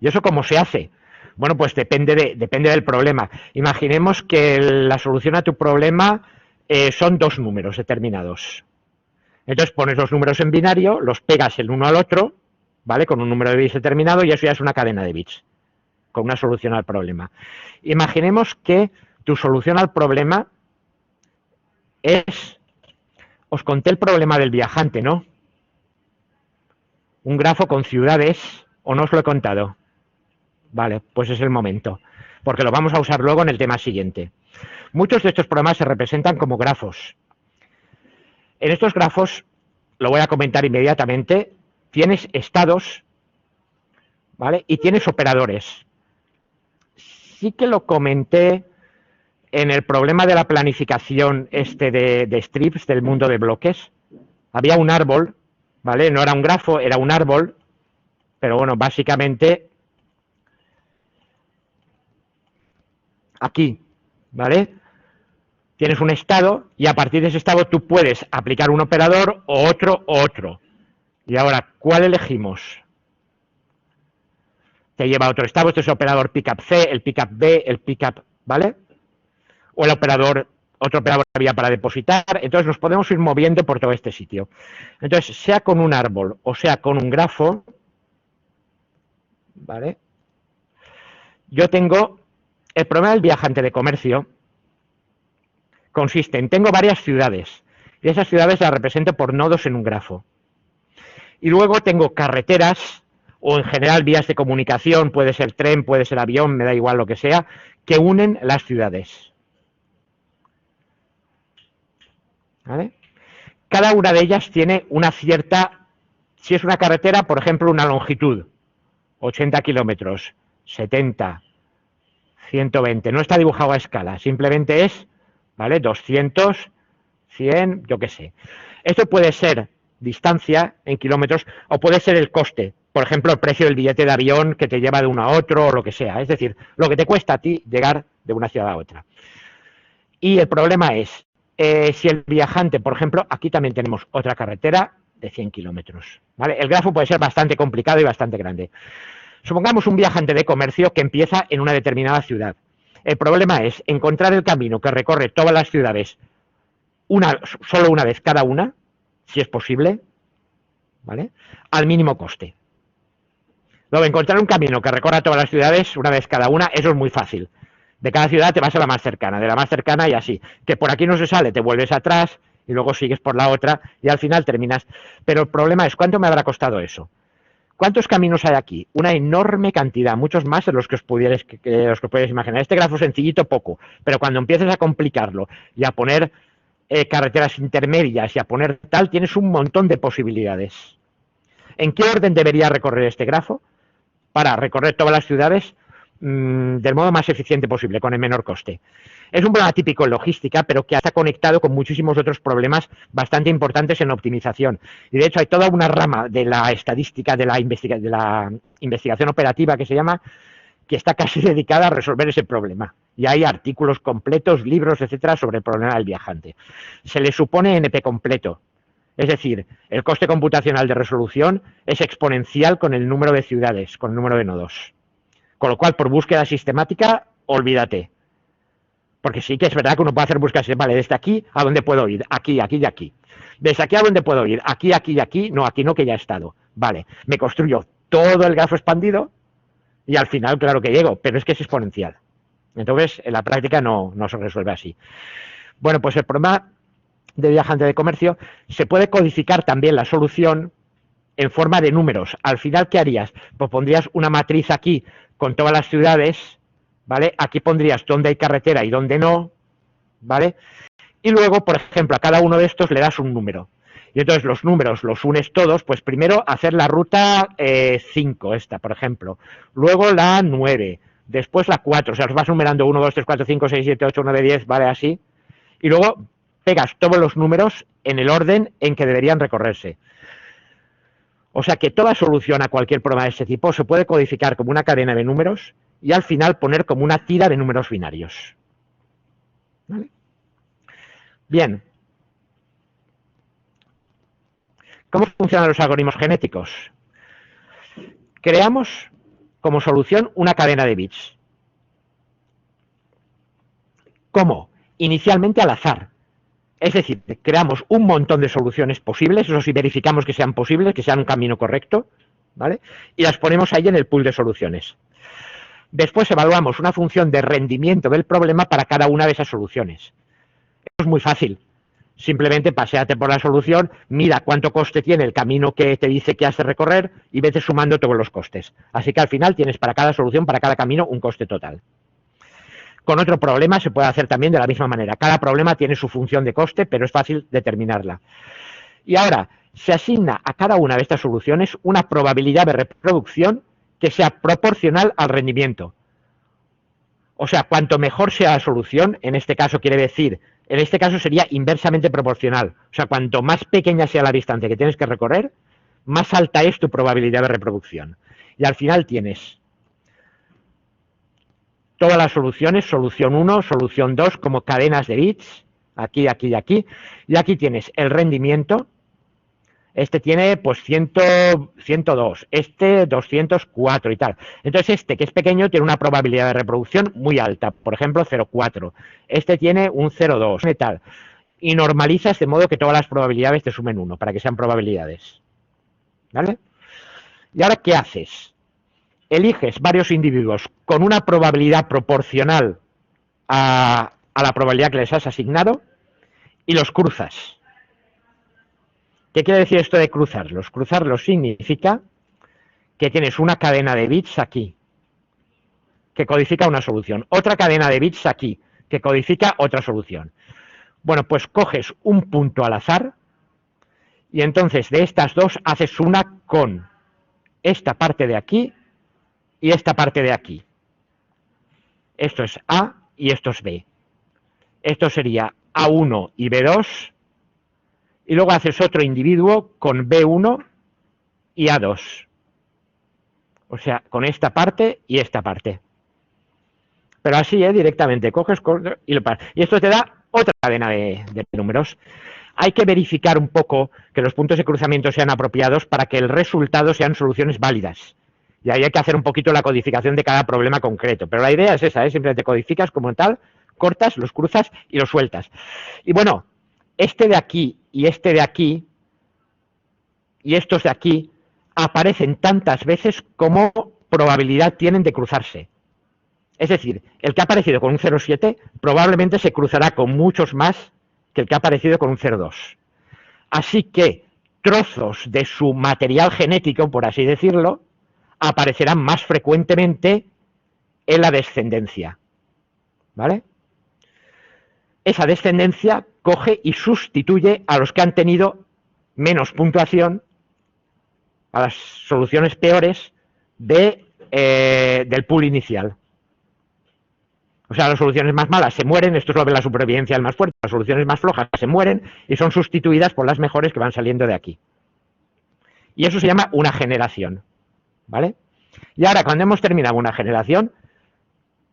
¿Y eso cómo se hace? Bueno, pues depende del problema. Imaginemos que la solución a tu problema son dos números determinados. Entonces pones los números en binario, los pegas el uno al otro, ¿vale? Con un número de bits determinado, y eso ya es una cadena de bits, con una solución al problema. Imaginemos que tu solución al problema es... Os conté el problema del viajante, ¿no? Un grafo con ciudades, ¿o no os lo he contado? Vale, pues es el momento, porque lo vamos a usar luego en el tema siguiente. Muchos de estos problemas se representan como grafos. En estos grafos, lo voy a comentar inmediatamente, tienes estados, ¿vale? Y tienes operadores. Sí que lo comenté en el problema de la planificación de strips del mundo de bloques, había un árbol, ¿vale? No era un grafo, era un árbol, pero bueno, básicamente aquí, ¿vale? Tienes un estado y a partir de ese estado tú puedes aplicar un operador o otro. Y ahora, ¿cuál elegimos? Te lleva a otro estado, este es el operador pickup C, el pickup B, el pickup, ¿vale? O el operador, otro operador que había para depositar. Entonces nos podemos ir moviendo por todo este sitio. Entonces, sea con un árbol o sea con un grafo, ¿vale? Yo tengo el problema del viajante de comercio. Consiste en, tengo varias ciudades, y esas ciudades las represento por nodos en un grafo. Y luego tengo carreteras, o en general vías de comunicación, puede ser tren, puede ser avión, me da igual lo que sea, que unen las ciudades. ¿Vale? Cada una de ellas tiene una cierta, si es una carretera, por ejemplo, una longitud, 80 kilómetros, 70, 120, no está dibujado a escala, simplemente es, ¿vale? 200, 100, yo qué sé. Esto puede ser distancia en kilómetros o puede ser el coste. Por ejemplo, el precio del billete de avión que te lleva de uno a otro o lo que sea. Es decir, lo que te cuesta a ti llegar de una ciudad a otra. Y el problema es, si el viajante, por ejemplo, aquí también tenemos otra carretera de 100 kilómetros. ¿Vale? El grafo puede ser bastante complicado y bastante grande. Supongamos un viajante de comercio que empieza en una determinada ciudad. El problema es encontrar el camino que recorre todas las ciudades solo una vez cada una, si es posible, ¿vale? Al mínimo coste. Luego, encontrar un camino que recorra todas las ciudades una vez cada una, eso es muy fácil. De cada ciudad te vas a la más cercana, de la más cercana y así. Que por aquí no se sale, te vuelves atrás y luego sigues por la otra y al final terminas. Pero el problema es, ¿cuánto me habrá costado eso? ¿Cuántos caminos hay aquí? Una enorme cantidad, muchos más de los que os pudierais imaginar. Este grafo sencillito, poco, pero cuando empieces a complicarlo y a poner carreteras intermedias y a poner tal, tienes un montón de posibilidades. ¿En qué orden debería recorrer este grafo? Para recorrer todas las ciudades del modo más eficiente posible, con el menor coste. Es un problema típico en logística, pero que está conectado con muchísimos otros problemas bastante importantes en optimización. Y de hecho hay toda una rama de la estadística, de la investigación operativa que se llama, que está casi dedicada a resolver ese problema. Y hay artículos completos, libros, etcétera, sobre el problema del viajante. Se le supone NP completo. Es decir, el coste computacional de resolución es exponencial con el número de ciudades, con el número de nodos. Con lo cual, por búsqueda sistemática, olvídate. Porque sí que es verdad que uno puede hacer búsquedas, vale, desde aquí a dónde puedo ir, aquí, aquí y aquí. Desde aquí a dónde puedo ir, aquí, aquí y aquí, no, aquí no, que ya he estado. Vale, me construyo todo el grafo expandido y al final, claro que llego, pero es que es exponencial. Entonces, en la práctica no se resuelve así. Bueno, pues el problema de viajante de comercio, se puede codificar también la solución en forma de números. Al final, ¿qué harías? Pues pondrías una matriz aquí con todas las ciudades, ¿vale? Aquí pondrías dónde hay carretera y dónde no, ¿vale? Y luego, por ejemplo, a cada uno de estos le das un número. Y entonces los números los unes todos, pues primero hacer la ruta 5, esta, por ejemplo. Luego la 9, después la 4, o sea, los vas numerando 1, 2, 3, 4, 5, 6, 7, 8, 9, 10, ¿vale? Así. Y luego pegas todos los números en el orden en que deberían recorrerse. O sea que toda solución a cualquier problema de ese tipo se puede codificar como una cadena de números y al final poner como una tira de números binarios. ¿Vale? Bien. ¿Cómo funcionan los algoritmos genéticos? Creamos como solución una cadena de bits. ¿Cómo? Inicialmente al azar. Es decir, creamos un montón de soluciones posibles, eso sí, verificamos que sean posibles, que sean un camino correcto, ¿vale? Y las ponemos ahí en el pool de soluciones. Después evaluamos una función de rendimiento del problema para cada una de esas soluciones. Eso es muy fácil. Simplemente paséate por la solución, mira cuánto coste tiene el camino que te dice que has de recorrer y vete sumando todos los costes. Así que al final tienes para cada solución, para cada camino, un coste total. Con otro problema se puede hacer también de la misma manera. Cada problema tiene su función de coste, pero es fácil determinarla. Y ahora, se asigna a cada una de estas soluciones una probabilidad de reproducción que sea proporcional al rendimiento. O sea, cuanto mejor sea la solución, en este caso quiere decir, en este caso sería inversamente proporcional. O sea, cuanto más pequeña sea la distancia que tienes que recorrer, más alta es tu probabilidad de reproducción. Y al final tienes todas las soluciones, solución 1, solución 2, como cadenas de bits, aquí, aquí y aquí. Y aquí tienes el rendimiento. Este tiene pues 102, este 204 y tal. Entonces este, que es pequeño, tiene una probabilidad de reproducción muy alta, por ejemplo 0,4. Este tiene un 0,2 y tal. Y normalizas de modo que todas las probabilidades te sumen 1, para que sean probabilidades. ¿Vale? ¿Y ahora qué haces? Eliges varios individuos con una probabilidad proporcional a la probabilidad que les has asignado y los cruzas. ¿Qué quiere decir esto de cruzarlos? Cruzarlos significa que tienes una cadena de bits aquí, que codifica una solución, otra cadena de bits aquí, que codifica otra solución. Bueno, pues coges un punto al azar y entonces de estas dos haces una con esta parte de aquí y esta parte de aquí. Esto es A y esto es B. Esto sería A1 y B2, y luego haces otro individuo con B1 y A2. O sea, con esta parte y esta parte. Pero así, directamente, coges y lo pasas. Y esto te da otra cadena de números. Hay que verificar un poco que los puntos de cruzamiento sean apropiados para que el resultado sean soluciones válidas. Y ahí hay que hacer un poquito la codificación de cada problema concreto. Pero la idea es esa, siempre te codificas como tal, cortas, los cruzas y los sueltas. Y bueno, este de aquí y este de aquí y estos de aquí aparecen tantas veces como probabilidad tienen de cruzarse. Es decir, el que ha aparecido con un 0,7 probablemente se cruzará con muchos más que el que ha aparecido con un 0,2. Así que trozos de su material genético, por así decirlo, aparecerán más frecuentemente en la descendencia. ¿Vale? Esa descendencia coge y sustituye a los que han tenido menos puntuación, a las soluciones peores del pool inicial. O sea, las soluciones más malas se mueren, esto es lo de la supervivencia del más fuerte, las soluciones más flojas se mueren y son sustituidas por las mejores que van saliendo de aquí. Y eso se llama una generación, ¿vale? Y ahora, cuando hemos terminado una generación,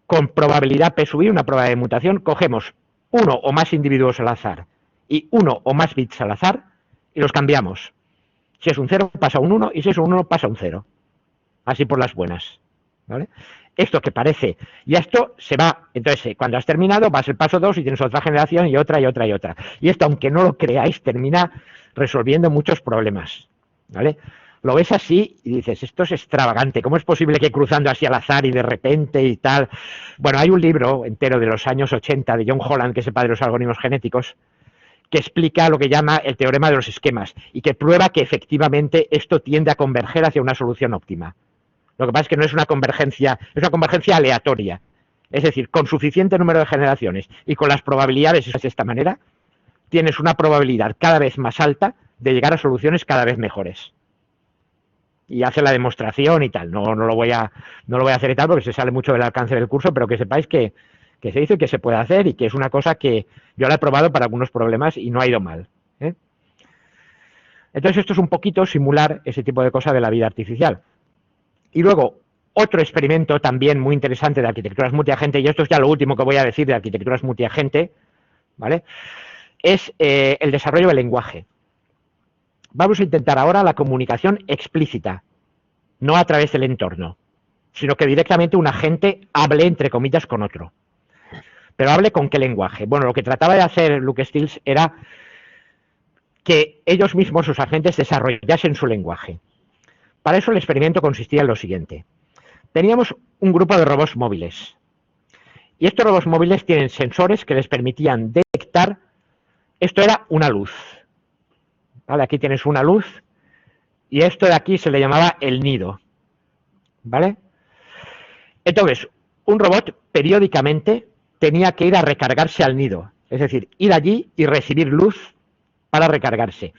con probabilidad P sub I, una prueba de mutación, cogemos uno o más individuos al azar y uno o más bits al azar y los cambiamos. Si es un 0 pasa a un 1 y si es un 1 pasa a un 0. Así por las buenas, ¿vale? Esto que parece, y esto se va, entonces cuando has terminado vas al paso 2 y tienes otra generación y otra y otra y otra. Y esto, aunque no lo creáis, termina resolviendo muchos problemas, ¿vale? Lo ves así y dices, esto es extravagante, ¿cómo es posible que cruzando así al azar y de repente y tal? Bueno, hay un libro entero de los años 80 de John Holland, que es el padre de los algoritmos genéticos, que explica lo que llama el teorema de los esquemas y que prueba que efectivamente esto tiende a converger hacia una solución óptima. Lo que pasa es que no es una convergencia, es una convergencia aleatoria. Es decir, con suficiente número de generaciones y con las probabilidades de esta manera, tienes una probabilidad cada vez más alta de llegar a soluciones cada vez mejores. Y hace la demostración y tal. No lo voy a hacer y tal porque se sale mucho del alcance del curso, pero que sepáis que se hizo y que se puede hacer y que es una cosa que yo la he probado para algunos problemas y no ha ido mal. Entonces esto es un poquito simular ese tipo de cosa de la vida artificial. Y luego, otro experimento también muy interesante de arquitecturas multiagente, y esto es ya lo último que voy a decir de arquitecturas multiagente, ¿vale? Es el desarrollo del lenguaje. Vamos a intentar ahora la comunicación explícita, no a través del entorno, sino que directamente un agente hable, entre comillas, con otro. Pero hable con qué lenguaje. Bueno, lo que trataba de hacer Luke Stills era que ellos mismos, sus agentes, desarrollasen su lenguaje. Para eso el experimento consistía en lo siguiente. Teníamos un grupo de robots móviles. Y estos robots móviles tienen sensores que les permitían detectar, esto era una luz. ¿Vale? Aquí tienes una luz y esto de aquí se le llamaba el nido. ¿Vale? Entonces, un robot periódicamente tenía que ir a recargarse al nido. Es decir, ir allí y recibir luz para recargarse.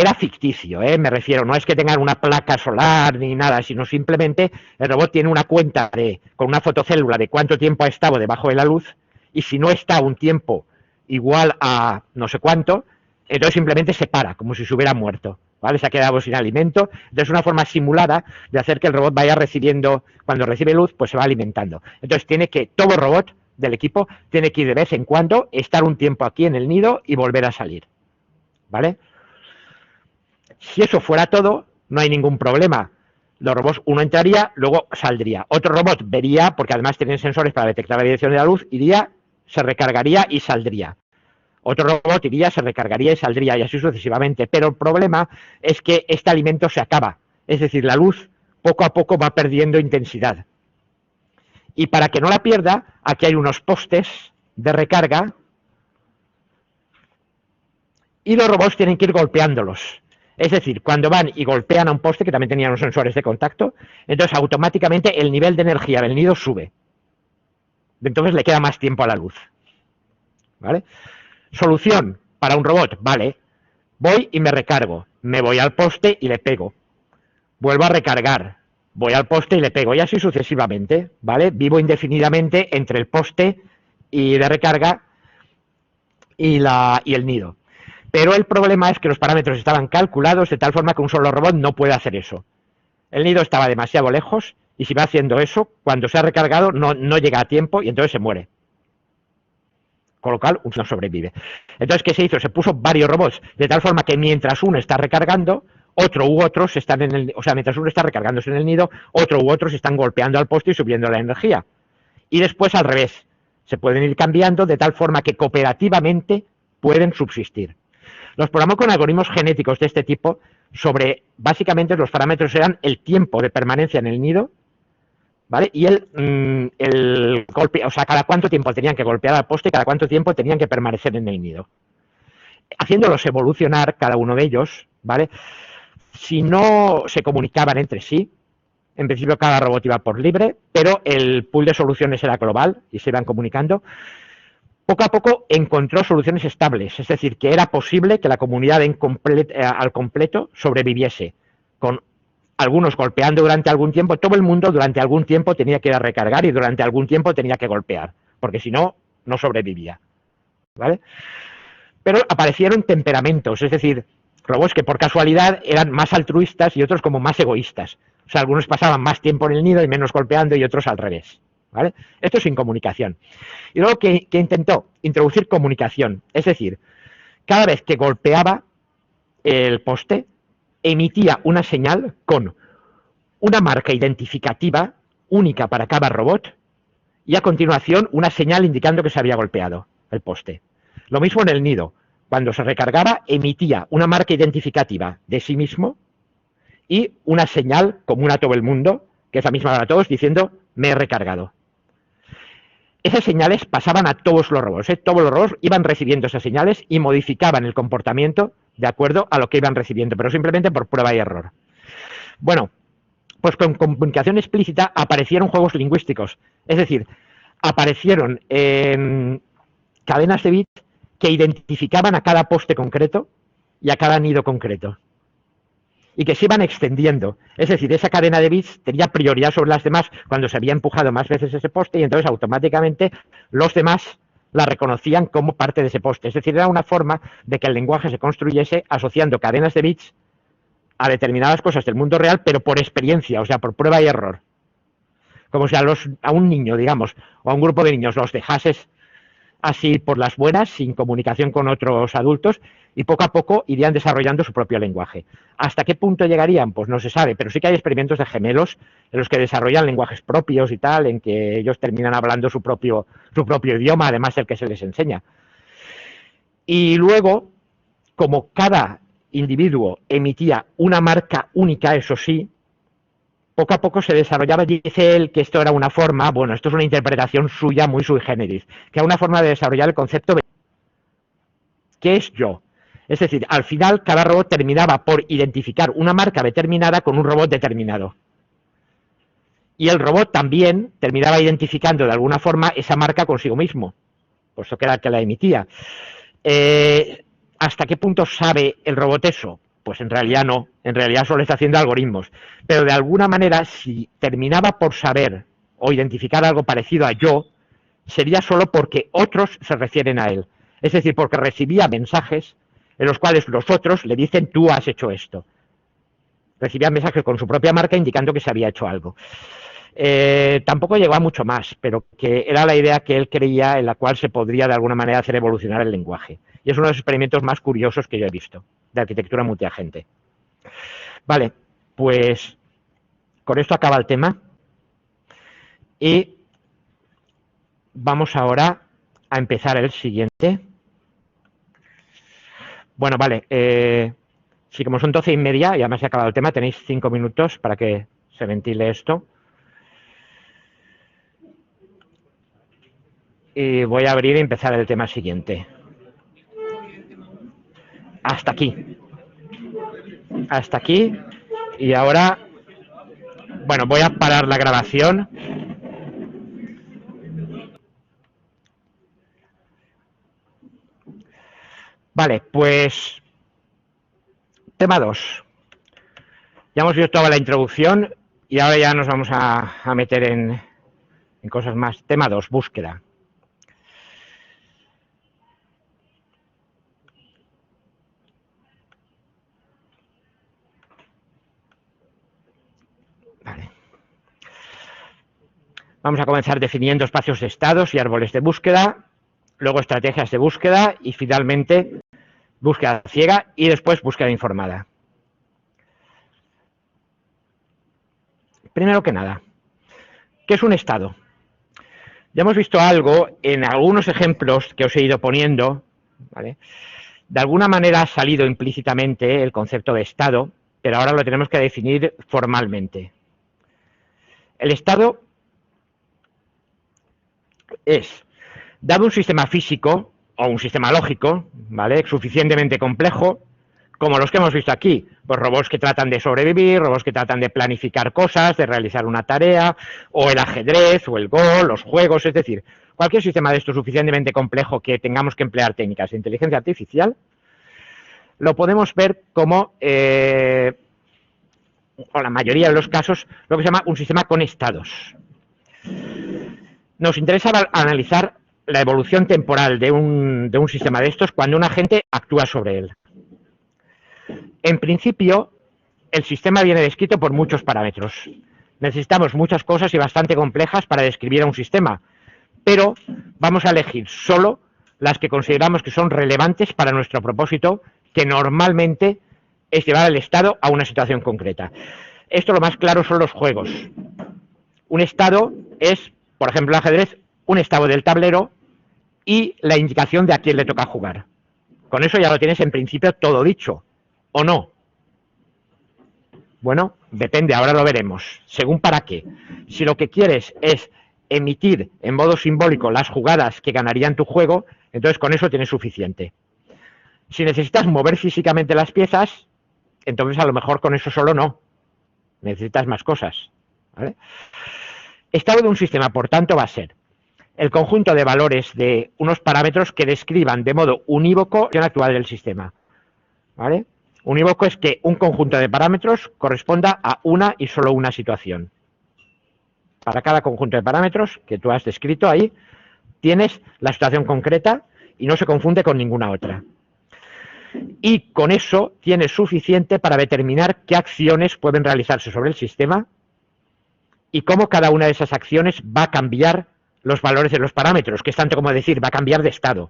era ficticio, me refiero, no es que tengan una placa solar ni nada, sino simplemente el robot tiene una cuenta con una fotocélula de cuánto tiempo ha estado debajo de la luz, y si no está un tiempo igual a no sé cuánto, entonces simplemente se para, como si se hubiera muerto, ¿vale? Se ha quedado sin alimento. Entonces es una forma simulada de hacer que el robot vaya recibiendo, cuando recibe luz, pues se va alimentando. Entonces todo robot del equipo tiene que ir de vez en cuando, estar un tiempo aquí en el nido y volver a salir, ¿vale? Si eso fuera todo, no hay ningún problema. Los robots, uno entraría, luego saldría. Otro robot vería, porque además tienen sensores para detectar la dirección de la luz, iría, se recargaría y saldría. Otro robot iría, se recargaría y saldría, y así sucesivamente. Pero el problema es que este alimento se acaba. Es decir, la luz poco a poco va perdiendo intensidad. Y para que no la pierda, aquí hay unos postes de recarga y los robots tienen que ir golpeándolos. Es decir, cuando van y golpean a un poste, que también tenía unos sensores de contacto, entonces automáticamente el nivel de energía del nido sube. Entonces le queda más tiempo a la luz, ¿vale? Solución para un robot, vale, voy y me recargo, me voy al poste y le pego, vuelvo a recargar, voy al poste y le pego, y así sucesivamente, ¿vale? Vivo indefinidamente entre el poste y de recarga y el nido. Pero el problema es que los parámetros estaban calculados de tal forma que un solo robot no puede hacer eso. El nido estaba demasiado lejos y si va haciendo eso, cuando se ha recargado no llega a tiempo y entonces se muere. Con lo cual, uno no sobrevive. Entonces, ¿qué se hizo? Se puso varios robots, de tal forma que mientras uno está recargando, otro u otros están en el... O sea, mientras uno está recargándose en el nido, otro u otros están golpeando al poste y subiendo la energía. Y después al revés. Se pueden ir cambiando de tal forma que cooperativamente pueden subsistir. Los programó con algoritmos genéticos de este tipo sobre, básicamente los parámetros eran el tiempo de permanencia en el nido, ¿vale? Y el golpe, o sea, cada cuánto tiempo tenían que golpear al poste y cada cuánto tiempo tenían que permanecer en el nido. Haciéndolos evolucionar, cada uno de ellos, ¿vale? Si no se comunicaban entre sí, en principio cada robot iba por libre, pero el pool de soluciones era global y se iban comunicando. Poco a poco encontró soluciones estables, es decir, que era posible que la comunidad al completo sobreviviese, con algunos golpeando durante algún tiempo. Todo el mundo durante algún tiempo tenía que ir a recargar y durante algún tiempo tenía que golpear, porque si no, no sobrevivía, ¿vale? Pero aparecieron temperamentos, es decir, robots que por casualidad eran más altruistas y otros como más egoístas. O sea, algunos pasaban más tiempo en el nido y menos golpeando y otros al revés, ¿vale? Esto sin comunicación. Y luego que intentó introducir comunicación, es decir, cada vez que golpeaba el poste, emitía una señal con una marca identificativa única para cada robot y a continuación una señal indicando que se había golpeado el poste. Lo mismo en el nido. Cuando se recargaba, emitía una marca identificativa de sí mismo y una señal común a todo el mundo, que es la misma para todos, diciendo me he recargado. Esas señales pasaban a todos los robots, ¿eh? Todos los robots iban recibiendo esas señales y modificaban el comportamiento de acuerdo a lo que iban recibiendo, pero simplemente por prueba y error. Bueno, pues con comunicación explícita aparecieron juegos lingüísticos, es decir, aparecieron cadenas de bits que identificaban a cada poste concreto y a cada nido concreto y que se iban extendiendo. Es decir, esa cadena de bits tenía prioridad sobre las demás cuando se había empujado más veces ese poste y entonces automáticamente los demás la reconocían como parte de ese poste. Es decir, era una forma de que el lenguaje se construyese asociando cadenas de bits a determinadas cosas del mundo real, pero por experiencia, o sea, por prueba y error. Como si a un niño, digamos, o a un grupo de niños los dejases así por las buenas, sin comunicación con otros adultos, y poco a poco irían desarrollando su propio lenguaje. ¿Hasta qué punto llegarían? Pues no se sabe, pero sí que hay experimentos de gemelos en los que desarrollan lenguajes propios y tal, en que ellos terminan hablando su propio idioma, además del que se les enseña. Y luego, como cada individuo emitía una marca única, eso sí, poco a poco se desarrollaba, dice él que esto era una forma, bueno, esto es una interpretación suya muy sui generis, que era una forma de desarrollar el concepto de ¿qué es yo? Es decir, al final cada robot terminaba por identificar una marca determinada con un robot determinado. Y el robot también terminaba identificando de alguna forma esa marca consigo mismo, puesto que era el que la emitía. ¿Hasta qué punto sabe el robot eso? pues en realidad no, en realidad solo está haciendo algoritmos. Pero de alguna manera, si terminaba por saber o identificar algo parecido a yo, sería solo porque otros se refieren a él. Es decir, porque recibía mensajes en los cuales los otros le dicen tú has hecho esto. Recibía mensajes con su propia marca indicando que se había hecho algo. Tampoco llegó a mucho más, pero que era la idea que él creía en la cual se podría de alguna manera hacer evolucionar el lenguaje. Y es uno de los experimentos más curiosos que yo he visto, de arquitectura multiagente. Vale, pues con esto acaba el tema. Y vamos ahora a empezar el siguiente. Bueno, vale, sí, como son 12:30 y además se ha acabado el tema, tenéis 5 minutos para que se ventile esto. Y voy a abrir y empezar el tema siguiente. Hasta aquí. Hasta aquí. Y ahora, bueno, voy a parar la grabación. Vale, pues tema 2. Ya hemos visto toda la introducción y ahora ya nos vamos a meter en cosas más. Tema 2, búsqueda. Vale. Vamos a comenzar definiendo espacios de estados y árboles de búsqueda, luego estrategias de búsqueda y finalmente búsqueda ciega y después búsqueda informada. Primero que nada, ¿qué es un estado? Ya hemos visto algo en algunos ejemplos que os he ido poniendo, ¿vale? De alguna manera ha salido implícitamente el concepto de estado, pero ahora lo tenemos que definir formalmente. El estado es, dado un sistema físico o un sistema lógico, ¿vale?, suficientemente complejo, como los que hemos visto aquí, pues robots que tratan de sobrevivir, robots que tratan de planificar cosas, de realizar una tarea, o el ajedrez, o el Go, los juegos, es decir, cualquier sistema de esto suficientemente complejo que tengamos que emplear técnicas de inteligencia artificial, lo podemos ver como, o la mayoría de los casos, lo que se llama un sistema con estados. Nos interesa analizar la evolución temporal de un sistema de estos cuando un agente actúa sobre él. En principio, el sistema viene descrito por muchos parámetros. Necesitamos muchas cosas y bastante complejas para describir a un sistema, pero vamos a elegir solo las que consideramos que son relevantes para nuestro propósito, que normalmente es llevar el estado a una situación concreta. Esto lo más claro son los juegos. Un estado es, por ejemplo, el ajedrez, un estado del tablero y la indicación de a quién le toca jugar. Con eso ya lo tienes en principio todo dicho, ¿o no? Bueno, depende, ahora lo veremos. Según para qué. Si lo que quieres es emitir en modo simbólico las jugadas que ganarían tu juego, entonces con eso tienes suficiente. Si necesitas mover físicamente las piezas, entonces a lo mejor con eso solo no. Necesitas más cosas, ¿vale? Estado de un sistema, por tanto, va a ser el conjunto de valores de unos parámetros que describan de modo unívoco la situación actual del sistema, ¿vale? Unívoco es que un conjunto de parámetros corresponda a una y solo una situación. Para cada conjunto de parámetros que tú has descrito ahí, tienes la situación concreta y no se confunde con ninguna otra. Y con eso tienes suficiente para determinar qué acciones pueden realizarse sobre el sistema y cómo cada una de esas acciones va a cambiar los valores de los parámetros, que es tanto como decir, va a cambiar de estado.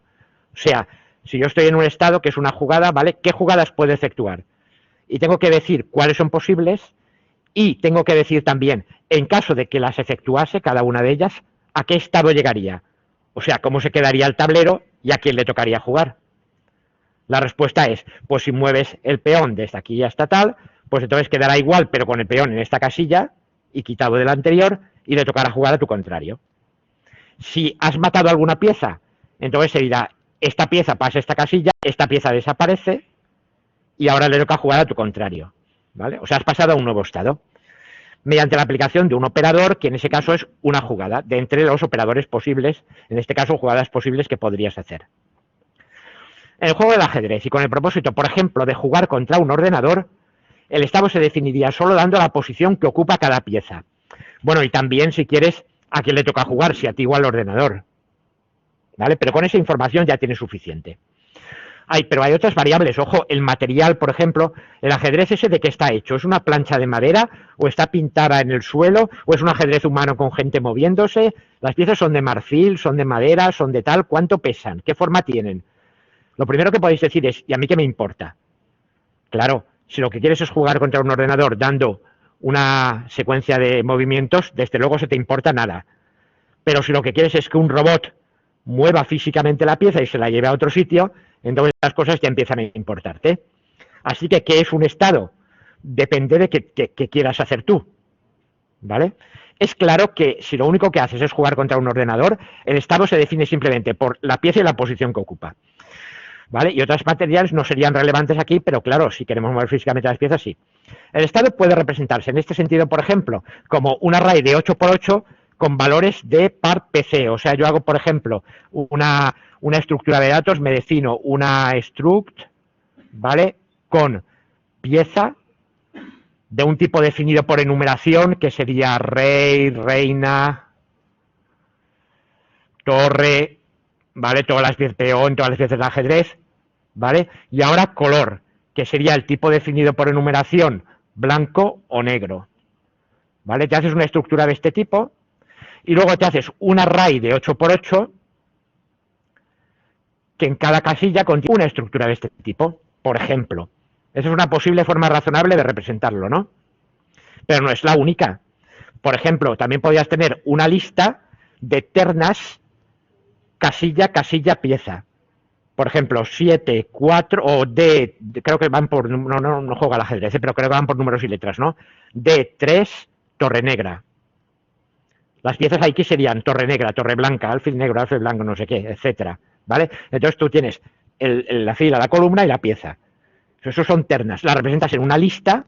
O sea, si yo estoy en un estado que es una jugada, ¿vale?, ¿qué jugadas puedo efectuar? Y tengo que decir cuáles son posibles y tengo que decir también, en caso de que las efectuase, cada una de ellas, ¿a qué estado llegaría? O sea, ¿cómo se quedaría el tablero y a quién le tocaría jugar? La respuesta es, pues si mueves el peón desde aquí hasta tal, pues entonces quedará igual, pero con el peón en esta casilla y quitado del anterior y le tocará jugar a tu contrario. Si has matado alguna pieza, entonces se dirá, esta pieza pasa a esta casilla, esta pieza desaparece y ahora le toca jugar a tu contrario, ¿vale? O sea, has pasado a un nuevo estado mediante la aplicación de un operador que en ese caso es una jugada de entre los operadores posibles, en este caso jugadas posibles que podrías hacer. En el juego del ajedrez y con el propósito, por ejemplo, de jugar contra un ordenador, el estado se definiría solo dando la posición que ocupa cada pieza. Bueno, y también, si quieres, a quién le toca jugar, si a ti o al ordenador. ¿Vale? Pero con esa información ya tienes suficiente. Pero hay otras variables, ojo, el material, por ejemplo, el ajedrez ese de qué está hecho, ¿es una plancha de madera o está pintada en el suelo o es un ajedrez humano con gente moviéndose? Las piezas son de marfil, son de madera, son de tal, ¿cuánto pesan? ¿Qué forma tienen? Lo primero que podéis decir es, ¿y a mí qué me importa? Claro, si lo que quieres es jugar contra un ordenador dando una secuencia de movimientos, desde luego se te importa nada. Pero si lo que quieres es que un robot mueva físicamente la pieza y se la lleve a otro sitio, entonces las cosas ya empiezan a importarte. Así que, ¿qué es un estado? Depende de qué quieras hacer tú, ¿vale? Es claro que si lo único que haces es jugar contra un ordenador, el estado se define simplemente por la pieza y la posición que ocupa, ¿vale? Y otros materiales no serían relevantes aquí, pero claro, si queremos mover físicamente las piezas, sí. El estado puede representarse en este sentido, por ejemplo, como un array de 8×8 con valores de par PC. O sea, yo hago, por ejemplo, una estructura de datos, me defino una struct, ¿vale? Con pieza de un tipo definido por enumeración, que sería rey, reina, torre, ¿vale? Todas las piezas, peón, todas las piezas del ajedrez, ¿vale? Y ahora color, que sería el tipo definido por enumeración, blanco o negro, ¿vale? Te haces una estructura de este tipo y luego te haces un array de 8×8 que en cada casilla contiene una estructura de este tipo, por ejemplo. Esa es una posible forma razonable de representarlo, ¿no? Pero no es la única. Por ejemplo, también podrías tener una lista de ternas casilla, casilla, pieza. Por ejemplo, 7, 4 o D, creo que van por, no juega al ajedrez, pero creo que van por números y letras, ¿no? D3, torre negra. Las piezas aquí serían torre negra, torre blanca, alfil negro, alfil blanco, no sé qué, etcétera, ¿vale? Entonces tú tienes la fila, la columna y la pieza. Eso son ternas. Las representas en una lista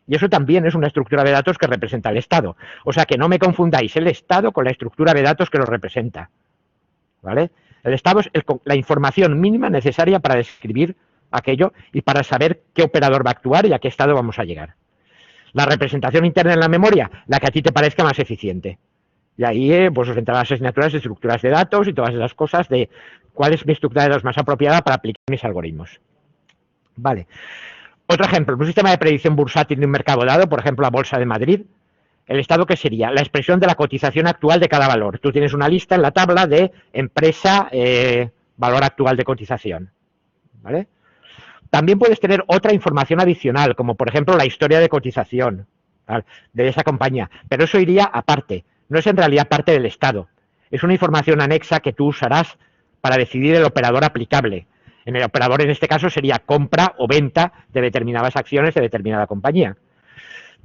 y eso también es una estructura de datos que representa el estado. O sea que no me confundáis el estado con la estructura de datos que lo representa, ¿vale? El estado es la información mínima necesaria para describir aquello y para saber qué operador va a actuar y a qué estado vamos a llegar. La representación interna en la memoria, la que a ti te parezca más eficiente. Y ahí pues os entrarán las asignaturas de estructuras de datos y todas esas cosas de cuál es mi estructura de datos más apropiada para aplicar mis algoritmos. Vale. Otro ejemplo, un sistema de predicción bursátil de un mercado dado, por ejemplo la Bolsa de Madrid. El estado, ¿qué sería? La expresión de la cotización actual de cada valor. Tú tienes una lista en la tabla de empresa, valor actual de cotización, ¿vale? También puedes tener otra información adicional, como por ejemplo la historia de cotización, ¿vale?, de esa compañía, pero eso iría aparte, no es en realidad parte del estado, es una información anexa que tú usarás para decidir el operador aplicable. En el operador en este caso sería compra o venta de determinadas acciones de determinada compañía.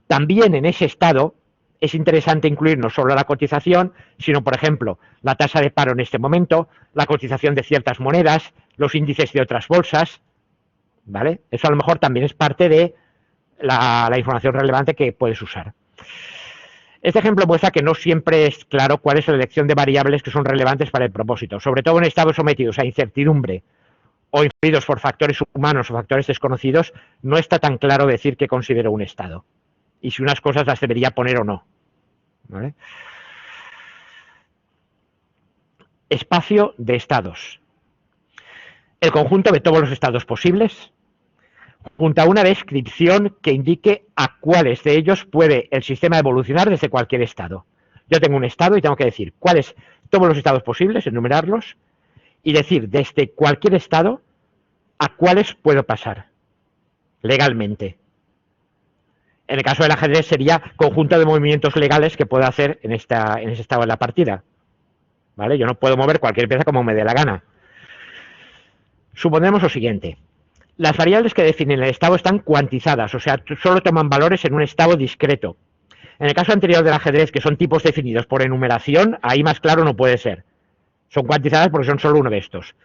También en ese estado es interesante incluir no solo la cotización, sino, por ejemplo, la tasa de paro en este momento, la cotización de ciertas monedas, los índices de otras bolsas, ¿vale? Eso a lo mejor también es parte de la información relevante que puedes usar. Este ejemplo muestra que no siempre es claro cuál es la elección de variables que son relevantes para el propósito, sobre todo en estados sometidos a incertidumbre o influidos por factores humanos o factores desconocidos, no está tan claro decir qué considero un estado y si unas cosas las debería poner o no, ¿vale? Espacio de estados. El conjunto de todos los estados posibles, junto a una descripción que indique a cuáles de ellos puede el sistema evolucionar desde cualquier estado. Yo tengo un estado y tengo que decir cuáles todos los estados posibles, enumerarlos, y decir desde cualquier estado a cuáles puedo pasar legalmente. En el caso del ajedrez sería conjunto de movimientos legales que puedo hacer en ese estado de la partida, ¿vale? Yo no puedo mover cualquier pieza como me dé la gana. Suponemos lo siguiente. Las variables que definen el estado están cuantizadas, o sea, solo toman valores en un estado discreto. En el caso anterior del ajedrez, que son tipos definidos por enumeración, ahí más claro no puede ser. Son cuantizadas porque son solo uno de estos.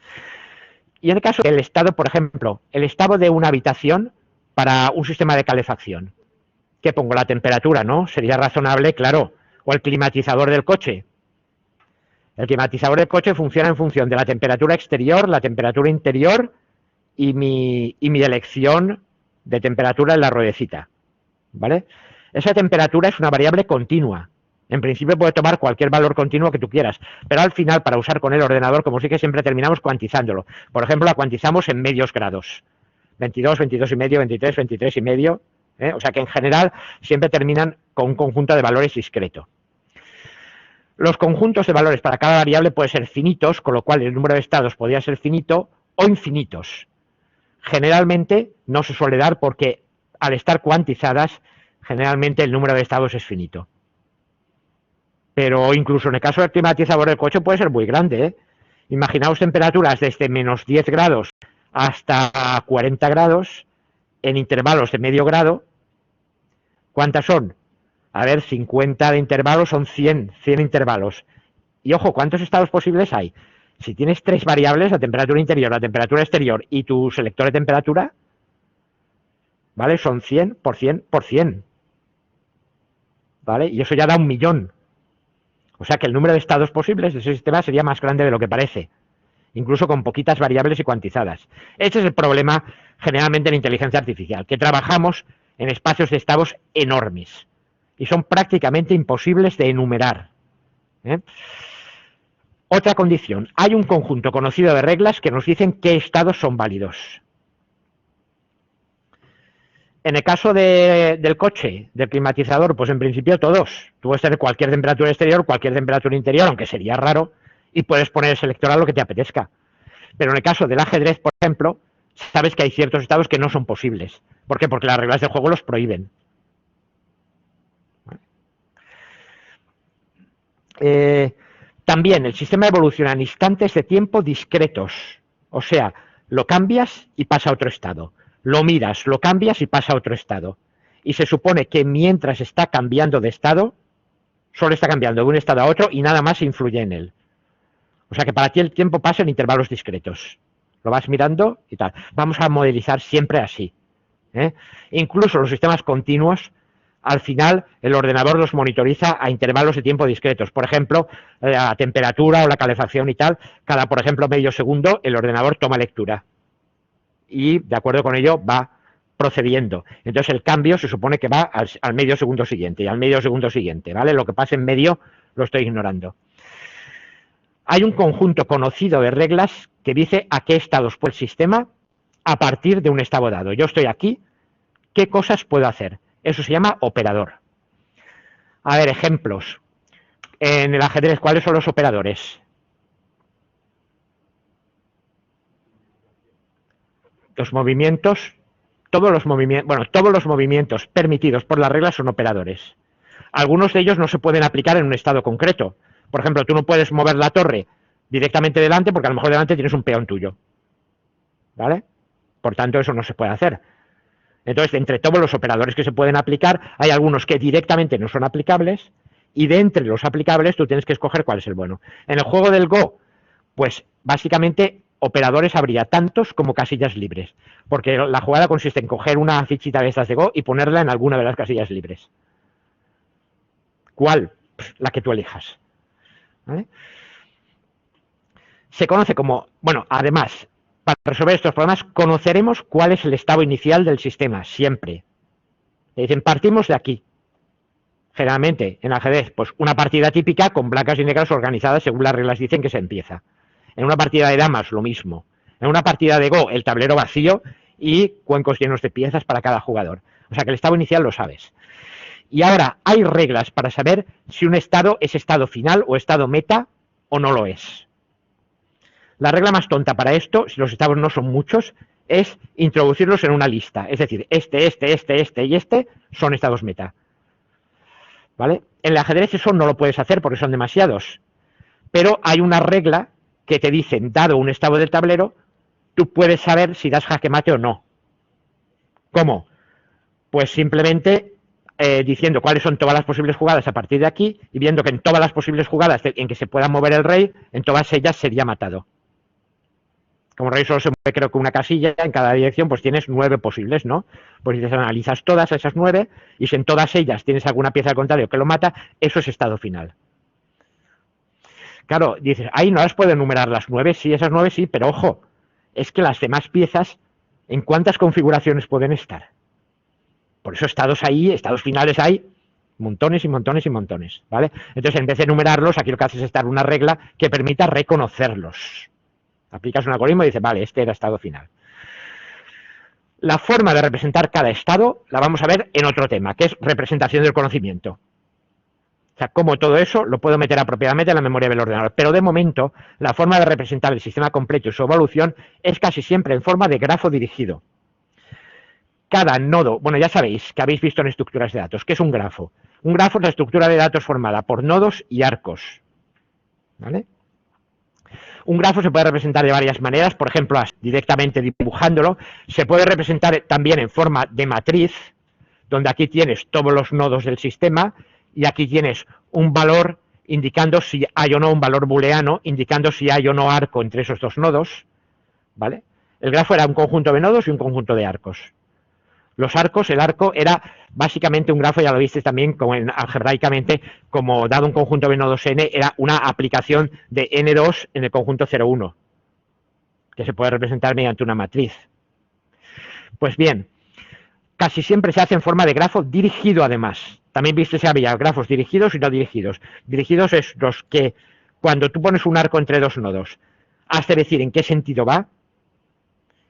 Y en el caso del estado, por ejemplo, el estado de una habitación para un sistema de calefacción. ¿Qué pongo? La temperatura, ¿no? Sería razonable, claro. O el climatizador del coche. El climatizador del coche funciona en función de la temperatura exterior, la temperatura interior y mi elección de temperatura en la ruedecita, ¿vale? Esa temperatura es una variable continua. En principio puede tomar cualquier valor continuo que tú quieras, pero al final, para usar con el ordenador, como sí que siempre terminamos cuantizándolo. Por ejemplo, la cuantizamos en medios grados. 22, 22 y medio, 23, 23 y medio. O sea que en general siempre terminan con un conjunto de valores discreto. Los conjuntos de valores para cada variable pueden ser finitos, con lo cual el número de estados podría ser finito, o infinitos. Generalmente no se suele dar porque al estar cuantizadas, generalmente el número de estados es finito. Pero incluso en el caso del climatizador del coche puede ser muy grande, ¿eh? Imaginaos temperaturas desde menos 10 grados hasta 40 grados en intervalos de medio grado. ¿Cuántas son? A ver, 50 de intervalos son 100 intervalos. Y ojo, ¿cuántos estados posibles hay? Si tienes tres variables, la temperatura interior, la temperatura exterior y tu selector de temperatura, ¿vale? Son 100 por 100 por 100. ¿Vale? Y eso ya da 1.000.000. O sea que el número de estados posibles de ese sistema sería más grande de lo que parece, incluso con poquitas variables y cuantizadas. Ese es el problema generalmente en inteligencia artificial, que trabajamos en espacios de estados enormes y son prácticamente imposibles de enumerar. Otra condición, hay un conjunto conocido de reglas que nos dicen qué estados son válidos. En el caso del coche, del climatizador, pues en principio todos. Tú puedes tener cualquier temperatura exterior, cualquier temperatura interior, aunque sería raro, y puedes poner el selector a lo que te apetezca. Pero en el caso del ajedrez, por ejemplo, sabes que hay ciertos estados que no son posibles. ¿Por qué? Porque las reglas del juego los prohíben. También el sistema evoluciona en instantes de tiempo discretos. O sea, lo cambias y pasa a otro estado. Lo miras, lo cambias y pasa a otro estado. Y se supone que mientras está cambiando de estado, solo está cambiando de un estado a otro y nada más influye en él. O sea que para ti el tiempo pasa en intervalos discretos. Lo vas mirando y tal. Vamos a modelizar siempre así. Incluso los sistemas continuos, al final el ordenador los monitoriza a intervalos de tiempo discretos. Por ejemplo, la temperatura o la calefacción y tal, cada, por ejemplo, medio segundo, el ordenador toma lectura. Y de acuerdo con ello va procediendo. Entonces el cambio se supone que va al medio segundo siguiente y al medio segundo siguiente, ¿vale? Lo que pasa en medio lo estoy ignorando. Hay un conjunto conocido de reglas que dice a qué estados puede el sistema a partir de un estado dado. Yo estoy aquí, ¿qué cosas puedo hacer? Eso se llama operador. A ver, ejemplos. En el ajedrez, ¿cuáles son los operadores? Los movimientos, todos los movimientos permitidos por las reglas son operadores. Algunos de ellos no se pueden aplicar en un estado concreto. Por ejemplo, tú no puedes mover la torre directamente delante porque a lo mejor delante tienes un peón tuyo. ¿Vale? Por tanto, eso no se puede hacer. Entonces, entre todos los operadores que se pueden aplicar, hay algunos que directamente no son aplicables y de entre los aplicables tú tienes que escoger cuál es el bueno. En el juego del Go, pues básicamente operadores habría tantos como casillas libres, porque la jugada consiste en coger una fichita de estas de Go y ponerla en alguna de las casillas libres. ¿Cuál? Pues la que tú elijas. ¿Vale? Se conoce como, bueno, además, para resolver estos problemas conoceremos cuál es el estado inicial del sistema, siempre. Te dicen, partimos de aquí. Generalmente, en ajedrez, pues una partida típica con blancas y negras organizadas según las reglas dicen que se empieza. En una partida de damas, lo mismo. En una partida de Go, el tablero vacío y cuencos llenos de piezas para cada jugador. O sea que el estado inicial lo sabes. Y ahora hay reglas para saber si un estado es estado final o estado meta o no lo es. La regla más tonta para esto, si los estados no son muchos, es introducirlos en una lista. Es decir, este y este son estados meta. ¿Vale? En el ajedrez eso no lo puedes hacer porque son demasiados. Pero hay una regla que te dicen, dado un estado del tablero, tú puedes saber si das jaque mate o no. ¿Cómo? Pues simplemente diciendo cuáles son todas las posibles jugadas a partir de aquí y viendo que en todas las posibles jugadas en que se pueda mover el rey, en todas ellas sería matado. Como el rey solo se mueve creo que una casilla en cada dirección, pues tienes 9 posibles, ¿no? Pues si te analizas todas esas 9 y si en todas ellas tienes alguna pieza al contrario que lo mata, eso es estado final. Claro, dices, ahí no las puedo enumerar las 9, sí, esas 9 sí, pero ojo, es que las demás piezas ¿En cuántas configuraciones pueden estar? Por eso estados ahí, estados finales hay montones y montones y montones, ¿vale? Entonces, en vez de enumerarlos, aquí lo que haces es dar una regla que permita reconocerlos. Aplicas un algoritmo y dices, vale, este era estado final. La forma de representar cada estado la vamos a ver en otro tema, que es representación del conocimiento. O sea, cómo todo eso lo puedo meter apropiadamente en la memoria del ordenador. Pero de momento, la forma de representar el sistema completo y su evolución es casi siempre en forma de grafo dirigido. Cada nodo, bueno, ya sabéis que habéis visto en estructuras de datos, ¿qué es un grafo? Un grafo es la estructura de datos formada por nodos y arcos, ¿vale? Un grafo se puede representar de varias maneras, por ejemplo, directamente dibujándolo. Se puede representar también en forma de matriz, donde aquí tienes todos los nodos del sistema y aquí tienes un valor indicando si hay o no, un valor booleano, indicando si hay o no arco entre esos dos nodos, ¿vale? El grafo era un conjunto de nodos y un conjunto de arcos. Los arcos, el arco era básicamente un grafo, ya lo viste también como algebraicamente, como dado un conjunto de nodos n, era una aplicación de n2 en el conjunto 0,1, que se puede representar mediante una matriz. Pues bien, casi siempre se hace en forma de grafo dirigido además. También viste que había grafos dirigidos y no dirigidos. Dirigidos es los que, cuando tú pones un arco entre dos nodos, has de decir en qué sentido va,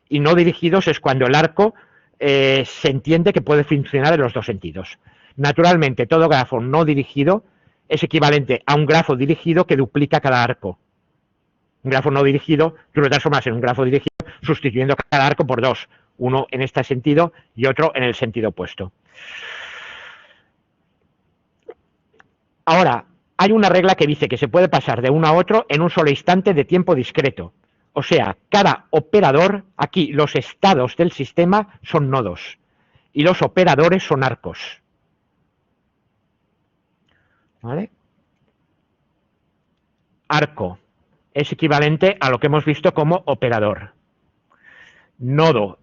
y no dirigidos es cuando el arco se entiende que puede funcionar en los dos sentidos. Naturalmente, todo grafo no dirigido es equivalente a un grafo dirigido que duplica cada arco. Un grafo no dirigido, tú lo transformas en un grafo dirigido sustituyendo cada arco por dos, uno en este sentido y otro en el sentido opuesto. Ahora, hay una regla que dice que se puede pasar de uno a otro en un solo instante de tiempo discreto. O sea, cada operador, aquí los estados del sistema son nodos y los operadores son arcos. ¿Vale? Arco es equivalente a lo que hemos visto como operador. Nodo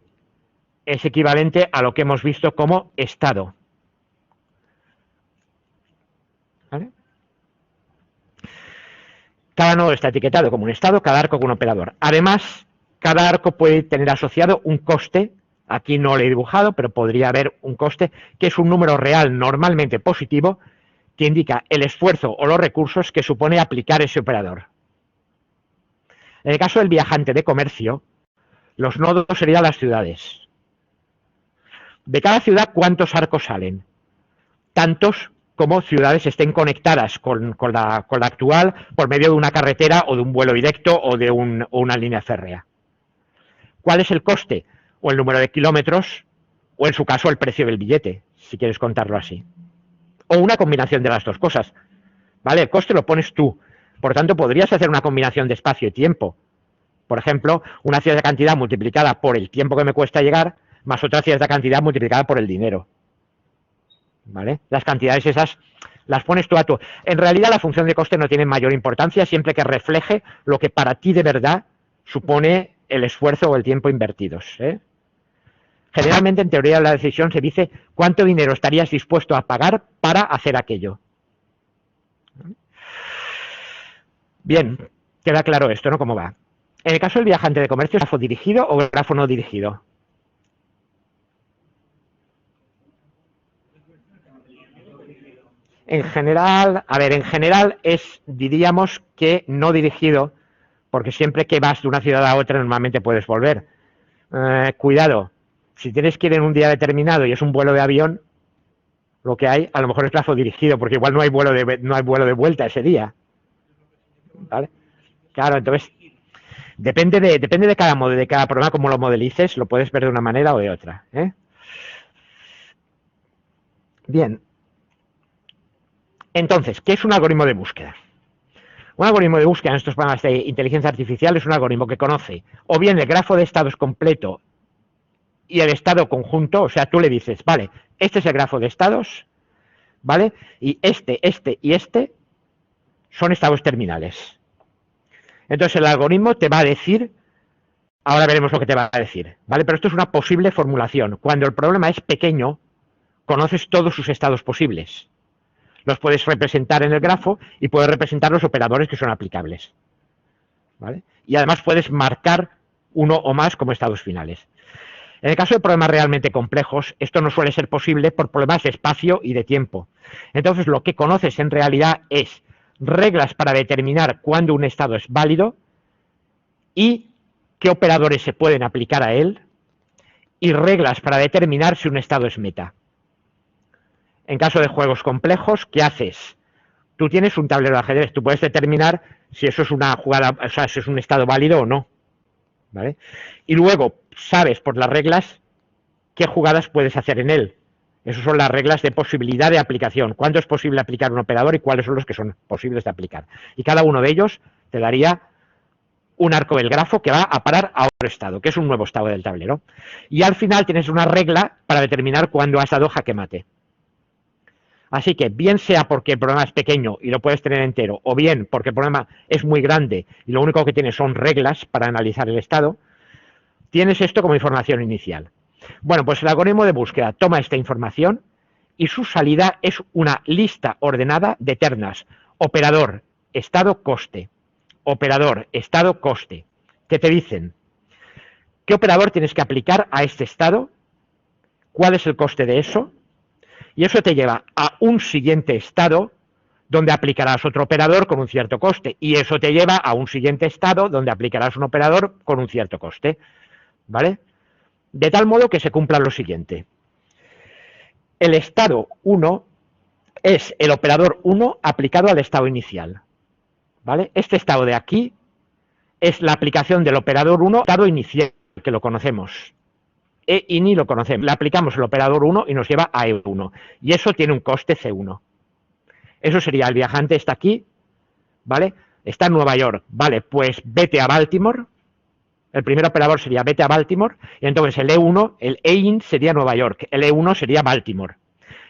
es equivalente a lo que hemos visto como estado. ¿Vale? Cada nodo está etiquetado como un estado, cada arco como un operador. Además, cada arco puede tener asociado un coste, aquí no lo he dibujado, pero podría haber un coste, que es un número real normalmente positivo, que indica el esfuerzo o los recursos que supone aplicar ese operador. En el caso del viajante de comercio, los nodos serían las ciudades. De cada ciudad, ¿cuántos arcos salen? Tantos como ciudades estén conectadas con la actual por medio de una carretera o de un vuelo directo o de una línea férrea. ¿Cuál es el coste? O el número de kilómetros, o en su caso el precio del billete, si quieres contarlo así. O una combinación de las dos cosas. ¿Vale? El coste lo pones tú. Por tanto, podrías hacer una combinación de espacio y tiempo. Por ejemplo, una cierta cantidad multiplicada por el tiempo que me cuesta llegar, más otra cierta cantidad multiplicada por el dinero. ¿Vale? Las cantidades esas las pones tú a tú. En realidad la función de coste no tiene mayor importancia siempre que refleje lo que para ti de verdad supone el esfuerzo o el tiempo invertidos, ¿eh? Generalmente en teoría de la decisión se dice cuánto dinero estarías dispuesto a pagar para hacer aquello. Bien, queda claro esto, ¿no? ¿Cómo va? En el caso del viajante de comercio, ¿es grafo dirigido o grafo no dirigido? En general, en general diríamos que no dirigido, porque siempre que vas de una ciudad a otra normalmente puedes volver. Cuidado, si tienes que ir en un día determinado y es un vuelo de avión, lo que hay a lo mejor es grafo dirigido, porque igual no hay vuelo de vuelta ese día. ¿Vale? Claro, entonces depende de cada programa, como lo modelices, lo puedes ver de una manera o de otra, ¿eh? Bien. Entonces, ¿qué es un algoritmo de búsqueda? Un algoritmo de búsqueda en estos programas de inteligencia artificial es un algoritmo que conoce o bien el grafo de estados completo y el estado conjunto, o sea, tú le dices, vale, este es el grafo de estados, ¿vale? Y este y este son estados terminales. Entonces el algoritmo te va a decir, ahora veremos lo que te va a decir, ¿vale? Pero esto es una posible formulación. Cuando el problema es pequeño, conoces todos sus estados posibles. Los puedes representar en el grafo y puedes representar los operadores que son aplicables, ¿vale? Y además puedes marcar uno o más como estados finales. En el caso de problemas realmente complejos, esto no suele ser posible por problemas de espacio y de tiempo. Entonces, lo que conoces en realidad es reglas para determinar cuándo un estado es válido y qué operadores se pueden aplicar a él, y reglas para determinar si un estado es meta. En caso de juegos complejos, ¿qué haces? Tú tienes un tablero de ajedrez, tú puedes determinar si eso es una jugada, o sea, si es un estado válido o no, ¿vale? Y luego sabes por las reglas qué jugadas puedes hacer en él. Esas son las reglas de posibilidad de aplicación. ¿Cuándo es posible aplicar un operador y cuáles son los que son posibles de aplicar? Y cada uno de ellos te daría un arco del grafo que va a parar a otro estado, que es un nuevo estado del tablero. Y al final tienes una regla para determinar cuándo has dado jaque mate. Así que bien sea porque el problema es pequeño y lo puedes tener entero, o bien porque el problema es muy grande y lo único que tienes son reglas para analizar el estado, tienes esto como información inicial. Bueno, pues el algoritmo de búsqueda toma esta información y su salida es una lista ordenada de ternas: operador, estado, coste. Operador, estado, coste. ¿Qué te dicen? ¿Qué operador tienes que aplicar a este estado? ¿Cuál es el coste de eso? Y eso te lleva a un siguiente estado donde aplicarás otro operador con un cierto coste. Y eso te lleva a un siguiente estado donde aplicarás un operador con un cierto coste. ¿Vale? De tal modo que se cumpla lo siguiente. El estado 1 es el operador 1 aplicado al estado inicial. ¿Vale? Este estado de aquí es la aplicación del operador 1, estado inicial, que lo conocemos. E-ini lo conocemos. Le aplicamos el operador 1 y nos lleva a E1. Y eso tiene un coste C1. Eso sería: el viajante está aquí, ¿vale? Está en Nueva York. Vale, pues vete a Baltimore. El primer operador sería vete a Baltimore. Y entonces el E1, el EIN sería Nueva York. El E1 sería Baltimore.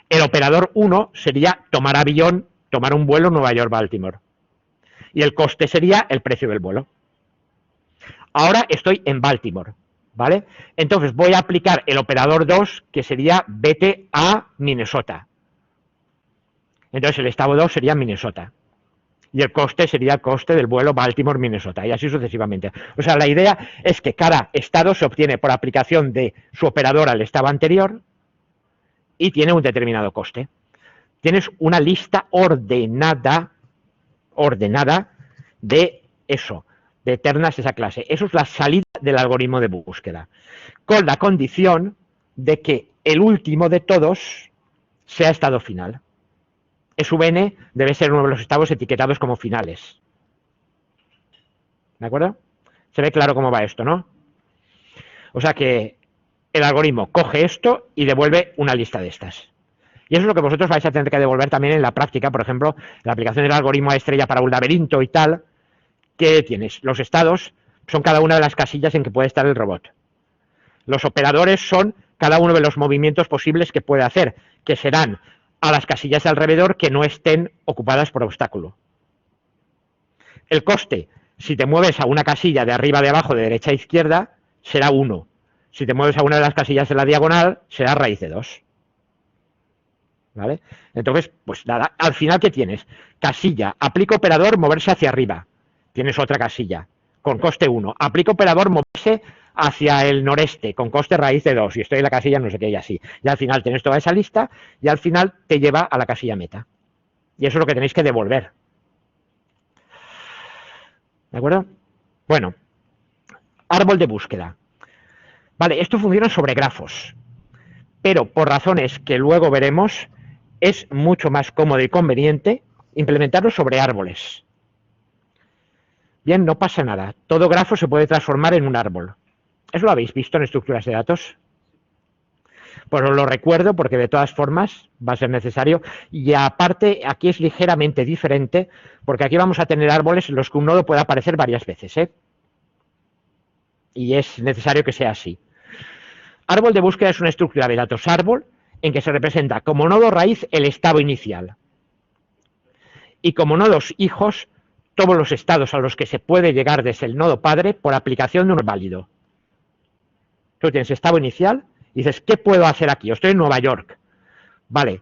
El operador 1 sería tomar avión, tomar un vuelo Nueva York-Baltimore. Y el coste sería el precio del vuelo. Ahora estoy en Baltimore, ¿vale? Entonces voy a aplicar el operador 2, que sería vete a Minnesota. Entonces el estado 2 sería Minnesota. Y el coste sería el coste del vuelo Baltimore-Minnesota, y así sucesivamente. O sea, la idea es que cada estado se obtiene por aplicación de su operador al estado anterior y tiene un determinado coste. Tienes una lista ordenada de eso, de ternas de esa clase. Eso es la salida del algoritmo de búsqueda, con la condición de que el último de todos sea estado final. SVN debe ser uno de los estados etiquetados como finales. ¿De acuerdo? Se ve claro cómo va esto, ¿no? O sea que el algoritmo coge esto y devuelve una lista de estas. Y eso es lo que vosotros vais a tener que devolver también en la práctica. Por ejemplo, la aplicación del algoritmo a estrella para un laberinto y tal. ¿Qué tienes? Los estados son cada una de las casillas en que puede estar el robot. Los operadores son cada uno de los movimientos posibles que puede hacer, que serán a las casillas de alrededor que no estén ocupadas por obstáculo. El coste, si te mueves a una casilla de arriba, de abajo, de derecha a izquierda, será 1. Si te mueves a una de las casillas de la diagonal, será raíz de 2. ¿Vale? Entonces, pues nada, al final, ¿qué tienes? Casilla, aplico operador, moverse hacia arriba. Tienes otra casilla, con coste 1. Aplico operador, moverse hacia el noreste, con coste raíz de 2. Y estoy en la casilla no sé qué y así. Y al final tienes toda esa lista y al final te lleva a la casilla meta. Y eso es lo que tenéis que devolver. ¿De acuerdo? Bueno, árbol de búsqueda. Vale, esto funciona sobre grafos. Pero por razones que luego veremos, es mucho más cómodo y conveniente implementarlo sobre árboles. Bien, no pasa nada. Todo grafo se puede transformar en un árbol. ¿Eso lo habéis visto en estructuras de datos? Pues os lo recuerdo porque de todas formas va a ser necesario. Y aparte, aquí es ligeramente diferente porque aquí vamos a tener árboles en los que un nodo puede aparecer varias veces, ¿eh? Y es necesario que sea así. Árbol de búsqueda es una estructura de datos árbol en que se representa como nodo raíz el estado inicial. Y como nodos hijos, todos los estados a los que se puede llegar desde el nodo padre por aplicación de un válido. Tú tienes estado inicial y dices, ¿qué puedo hacer aquí? Yo estoy en Nueva York. Vale,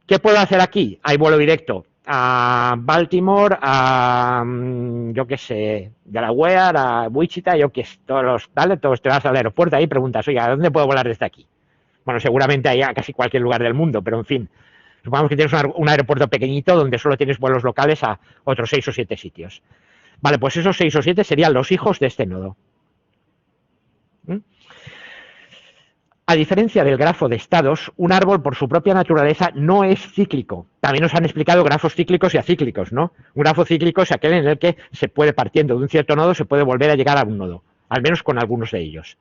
¿qué puedo hacer aquí? Hay vuelo directo. a Baltimore, a yo qué sé, Delaware, a Wichita, yo qué sé, ¿vale? Todos te vas al aeropuerto ahí y preguntas, oye, ¿a dónde puedo volar desde aquí? Bueno, seguramente hay a casi cualquier lugar del mundo, pero en fin, supongamos que tienes un aeropuerto pequeñito donde solo tienes vuelos locales a otros 6 o 7 sitios. Vale, pues esos 6 o 7 serían los hijos de este nodo. ¿Mm? A diferencia del grafo de estados, un árbol por su propia naturaleza no es cíclico. También nos han explicado grafos cíclicos y acíclicos, ¿no? Un grafo cíclico es aquel en el que se puede, partiendo de un cierto nodo, se puede volver a llegar a un nodo, al menos con algunos de ellos.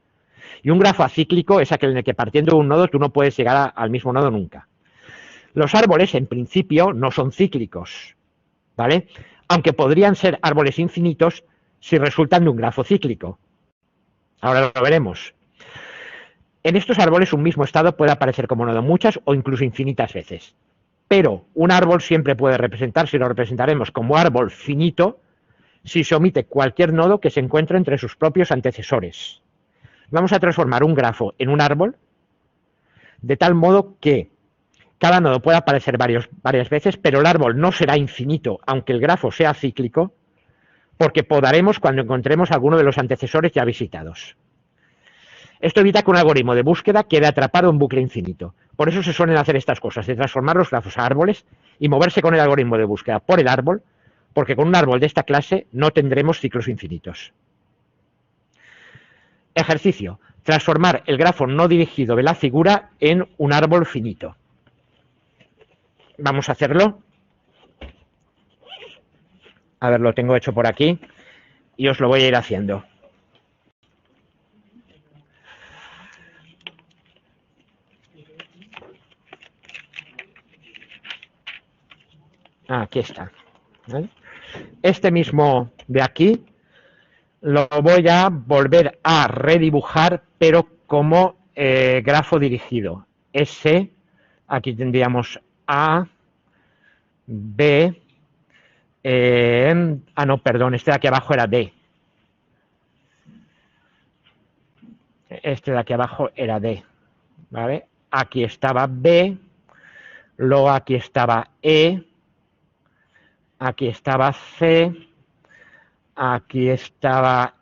Y un grafo acíclico es aquel en el que partiendo de un nodo tú no puedes llegar al mismo nodo nunca. Los árboles, en principio, no son cíclicos, ¿vale? Aunque podrían ser árboles infinitos si resultan de un grafo cíclico. Ahora lo veremos. En estos árboles un mismo estado puede aparecer como nodo muchas o incluso infinitas veces. Pero un árbol siempre puede representarse, y lo representaremos como árbol finito, si se omite cualquier nodo que se encuentre entre sus propios antecesores. Vamos a transformar un grafo en un árbol de tal modo que cada nodo pueda aparecer varias veces, pero el árbol no será infinito, aunque el grafo sea cíclico, porque podaremos cuando encontremos alguno de los antecesores ya visitados. Esto evita que un algoritmo de búsqueda quede atrapado en bucle infinito. Por eso se suelen hacer estas cosas, de transformar los grafos a árboles y moverse con el algoritmo de búsqueda por el árbol, porque con un árbol de esta clase no tendremos ciclos infinitos. Ejercicio. Transformar el grafo no dirigido de la figura en un árbol finito. Vamos a hacerlo. A ver, lo tengo hecho por aquí y os lo voy a ir haciendo. Aquí está. ¿Vale? Este mismo de aquí lo voy a volver a redibujar, pero como grafo dirigido. S, aquí tendríamos A, B, no, perdón, este de aquí abajo era D. Este de aquí abajo era D, ¿vale? Aquí estaba B, luego aquí estaba E, aquí estaba C, aquí estaba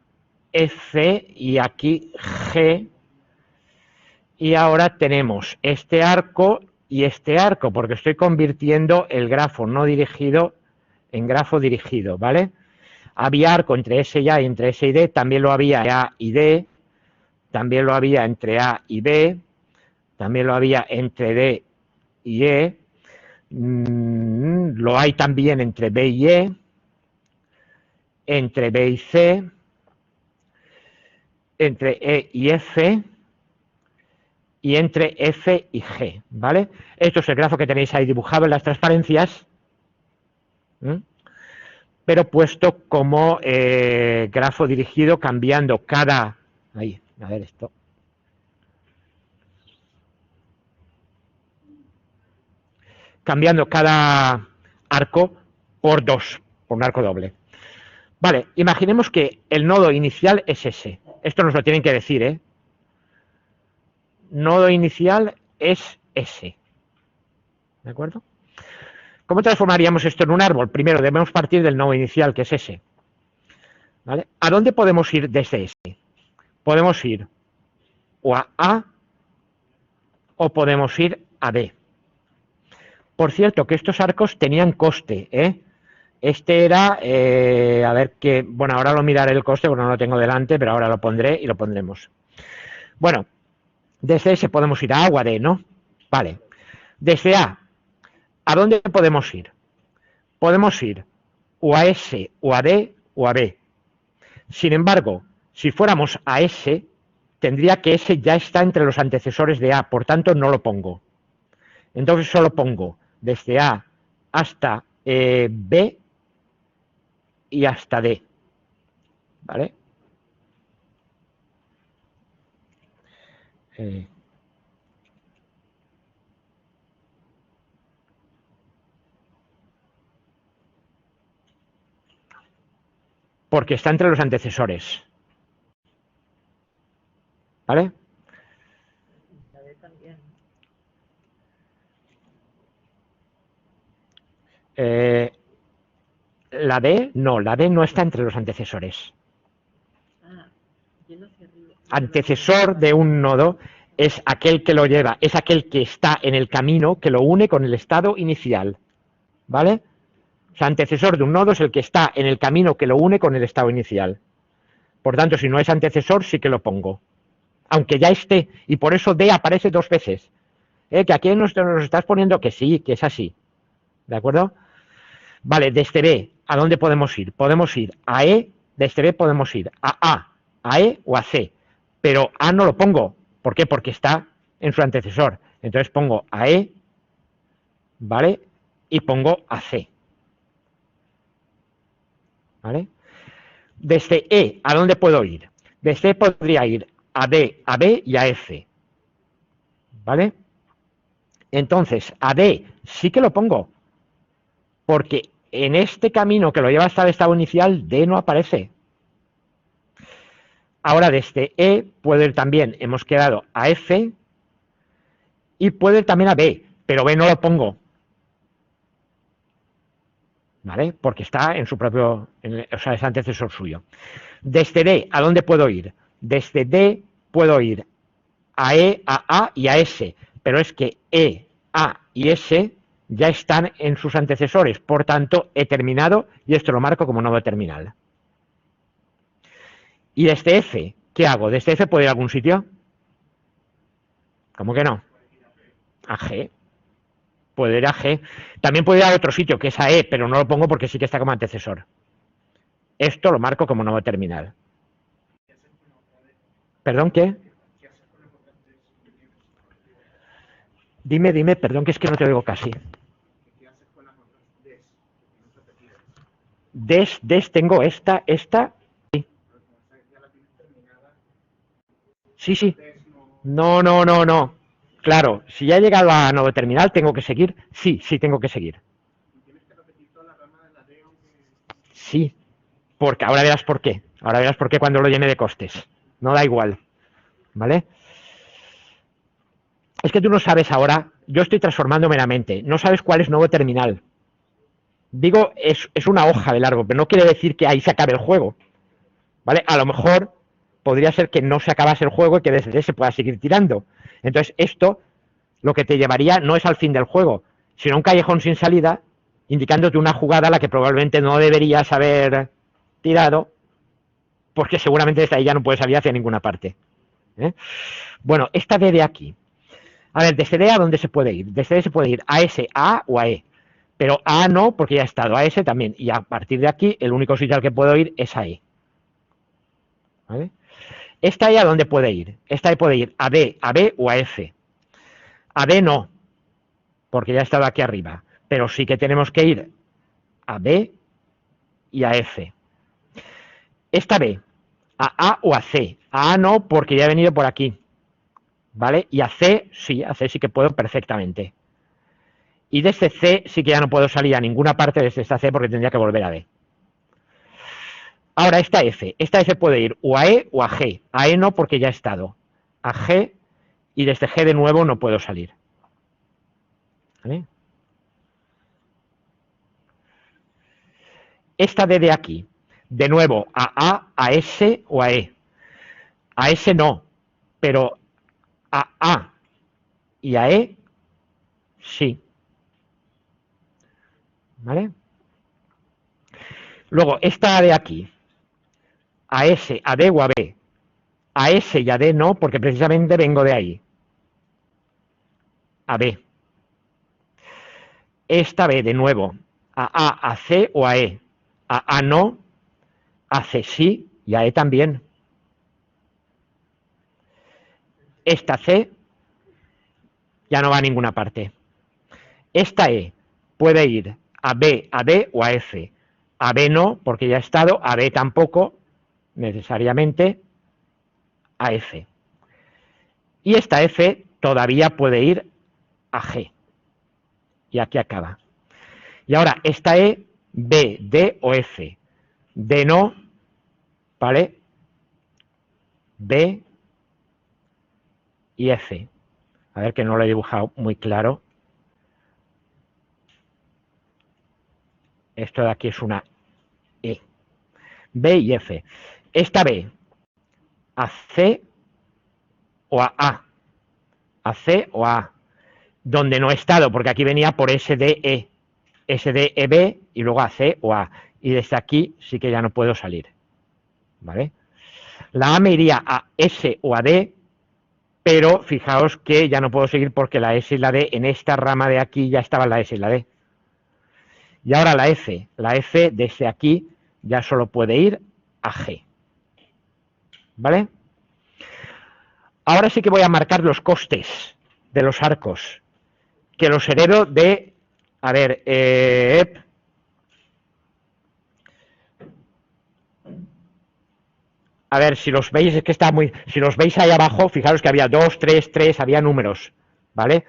F y aquí G. Y ahora tenemos este arco y este arco, porque estoy convirtiendo el grafo no dirigido en grafo dirigido, ¿vale? Había arco entre S y A y entre S y D, también lo había entre A y D, también lo había entre A y B, también lo había entre D y E, lo hay también entre B y E, entre B y C, entre E y F, y entre F y G, ¿vale? Esto es el grafo que tenéis ahí dibujado en las transparencias, pero puesto como grafo dirigido, cambiando cada... Ahí, a ver esto. Cambiando cada arco por 2, por un arco doble. Vale, imaginemos que el nodo inicial es ese. Esto nos lo tienen que decir, ¿eh? Nodo inicial es ese. ¿De acuerdo? ¿Cómo transformaríamos esto en un árbol? Primero debemos partir del nodo inicial, que es ese. ¿Vale? ¿A dónde podemos ir desde ese? Podemos ir o a A o podemos ir a B. Por cierto, que estos arcos tenían coste, ¿eh? Este era, a ver que, bueno, ahora lo miraré el coste porque no lo tengo delante, pero ahora lo pondré y lo pondremos. Bueno, desde ese podemos ir a A o a D, ¿no? Vale. Desde ¿a dónde podemos ir? Podemos ir o a S, o a D, o a B. Sin embargo, si fuéramos a S, tendría que S ya está entre los antecesores de A, por tanto no lo pongo. Entonces solo pongo desde A hasta B y hasta D. ¿Vale? Porque está entre los antecesores. ¿Vale? La D no está entre los antecesores. Antecesor de un nodo es aquel que lo lleva, es aquel que está en el camino que lo une con el estado inicial. ¿Vale? O sea, antecesor de un nodo es el que está en el camino que lo une con el estado inicial. Por tanto, si no es antecesor, sí que lo pongo. Aunque ya esté, y por eso D aparece 2 veces. Que aquí nos estás poniendo que sí, que es así. ¿De acuerdo? Vale, desde B, ¿a dónde podemos ir? Podemos ir a E, desde B podemos ir a E o a C. Pero A no lo pongo. ¿Por qué? Porque está en su antecesor. Entonces pongo a E, ¿vale? Y pongo a C. ¿Vale? Desde E, ¿a dónde puedo ir? Desde E podría ir a D, a B y a F. ¿Vale? Entonces, a D sí que lo pongo, porque en este camino que lo lleva hasta el estado inicial, D no aparece. Ahora desde E puedo ir también, hemos quedado a F, y puedo ir también a B, pero B no lo pongo. ¿Vale? Porque está en su propio, o sea, es antecesor suyo. Desde D, ¿a dónde puedo ir? Desde D puedo ir a E, a A y a S, pero es que E, A y S ya están en sus antecesores, por tanto he terminado y esto lo marco como nodo terminal. Y desde F, ¿qué hago? ¿Desde F puedo ir a algún sitio? ¿Cómo que no? A G. Puedo ir a G. También puedo ir a otro sitio, que es a E, pero no lo pongo porque sí que está como antecesor. Esto lo marco como nodo terminal. ¿Perdón, qué? Dime, perdón, que es que no te oigo casi. Des, tengo esta. Sí. No. Claro, si ya he llegado a nodo terminal, ¿tengo que seguir? Sí, tengo que seguir. Sí, porque ahora verás por qué. Ahora verás por qué cuando lo llene de costes. No da igual. ¿Vale? Es que tú no sabes ahora, yo estoy transformando meramente, no sabes cuál es nodo terminal. Digo, es una hoja de largo, pero no quiere decir que ahí se acabe el juego. ¿Vale? A lo mejor podría ser que no se acabase el juego y que desde se pueda seguir tirando. Entonces, esto lo que te llevaría no es al fin del juego, sino a un callejón sin salida, indicándote una jugada a la que probablemente no deberías haber tirado, porque seguramente desde ahí ya no puedes salir hacia ninguna parte. Bueno, esta D de aquí. A ver, desde D a dónde se puede ir. Desde D se puede ir a S, A o a E. Pero A no, porque ya he estado, a S también. Y a partir de aquí, el único sitio al que puedo ir es a E. ¿Vale? ¿Esta E a dónde puede ir? Esta E puede ir a D, a B o a F. A D no, porque ya he estado aquí arriba. Pero sí que tenemos que ir a B y a F. Esta B, a o a C. A no, porque ya he venido por aquí. ¿Vale? Y a C sí que puedo perfectamente. Y desde C sí que ya no puedo salir a ninguna parte desde esta C porque tendría que volver a B. Ahora esta F puede ir o a E o a G. A E no porque ya he estado. A G y desde G de nuevo no puedo salir. ¿Vale? Esta D de aquí, de nuevo a S o a E. A S no, pero a y a E sí. ¿Vale? Luego, esta de aquí, a S, a D o a B. A S y a D no, porque precisamente vengo de ahí. A B. Esta B de nuevo, a C o a E. A no, a C sí y a E también. Esta C ya no va a ninguna parte. Esta E puede ir a B, a D o a F. A B no, porque ya ha estado, a B tampoco, necesariamente, a F. Y esta F todavía puede ir a G. Y aquí acaba. Y ahora, esta E, B, D o F. D no, ¿vale? B y F. A ver que no lo he dibujado muy claro. Esto de aquí es una E. B y F. Esta B, a C o a A. A C o a A. Donde no he estado, porque aquí venía por SDE. SDEB y luego a C o A. Y desde aquí sí que ya no puedo salir. ¿Vale? La A me iría a S o a D, pero fijaos que ya no puedo seguir porque la S y la D en esta rama de aquí ya estaban la S y la D. Y ahora la F desde aquí ya solo puede ir a G. ¿Vale? Ahora sí que voy a marcar los costes de los arcos, que los heredo de, a ver, a ver, si los veis, es que está muy, si los veis ahí abajo, fijaros que había 2, 3, 3, había números, ¿vale?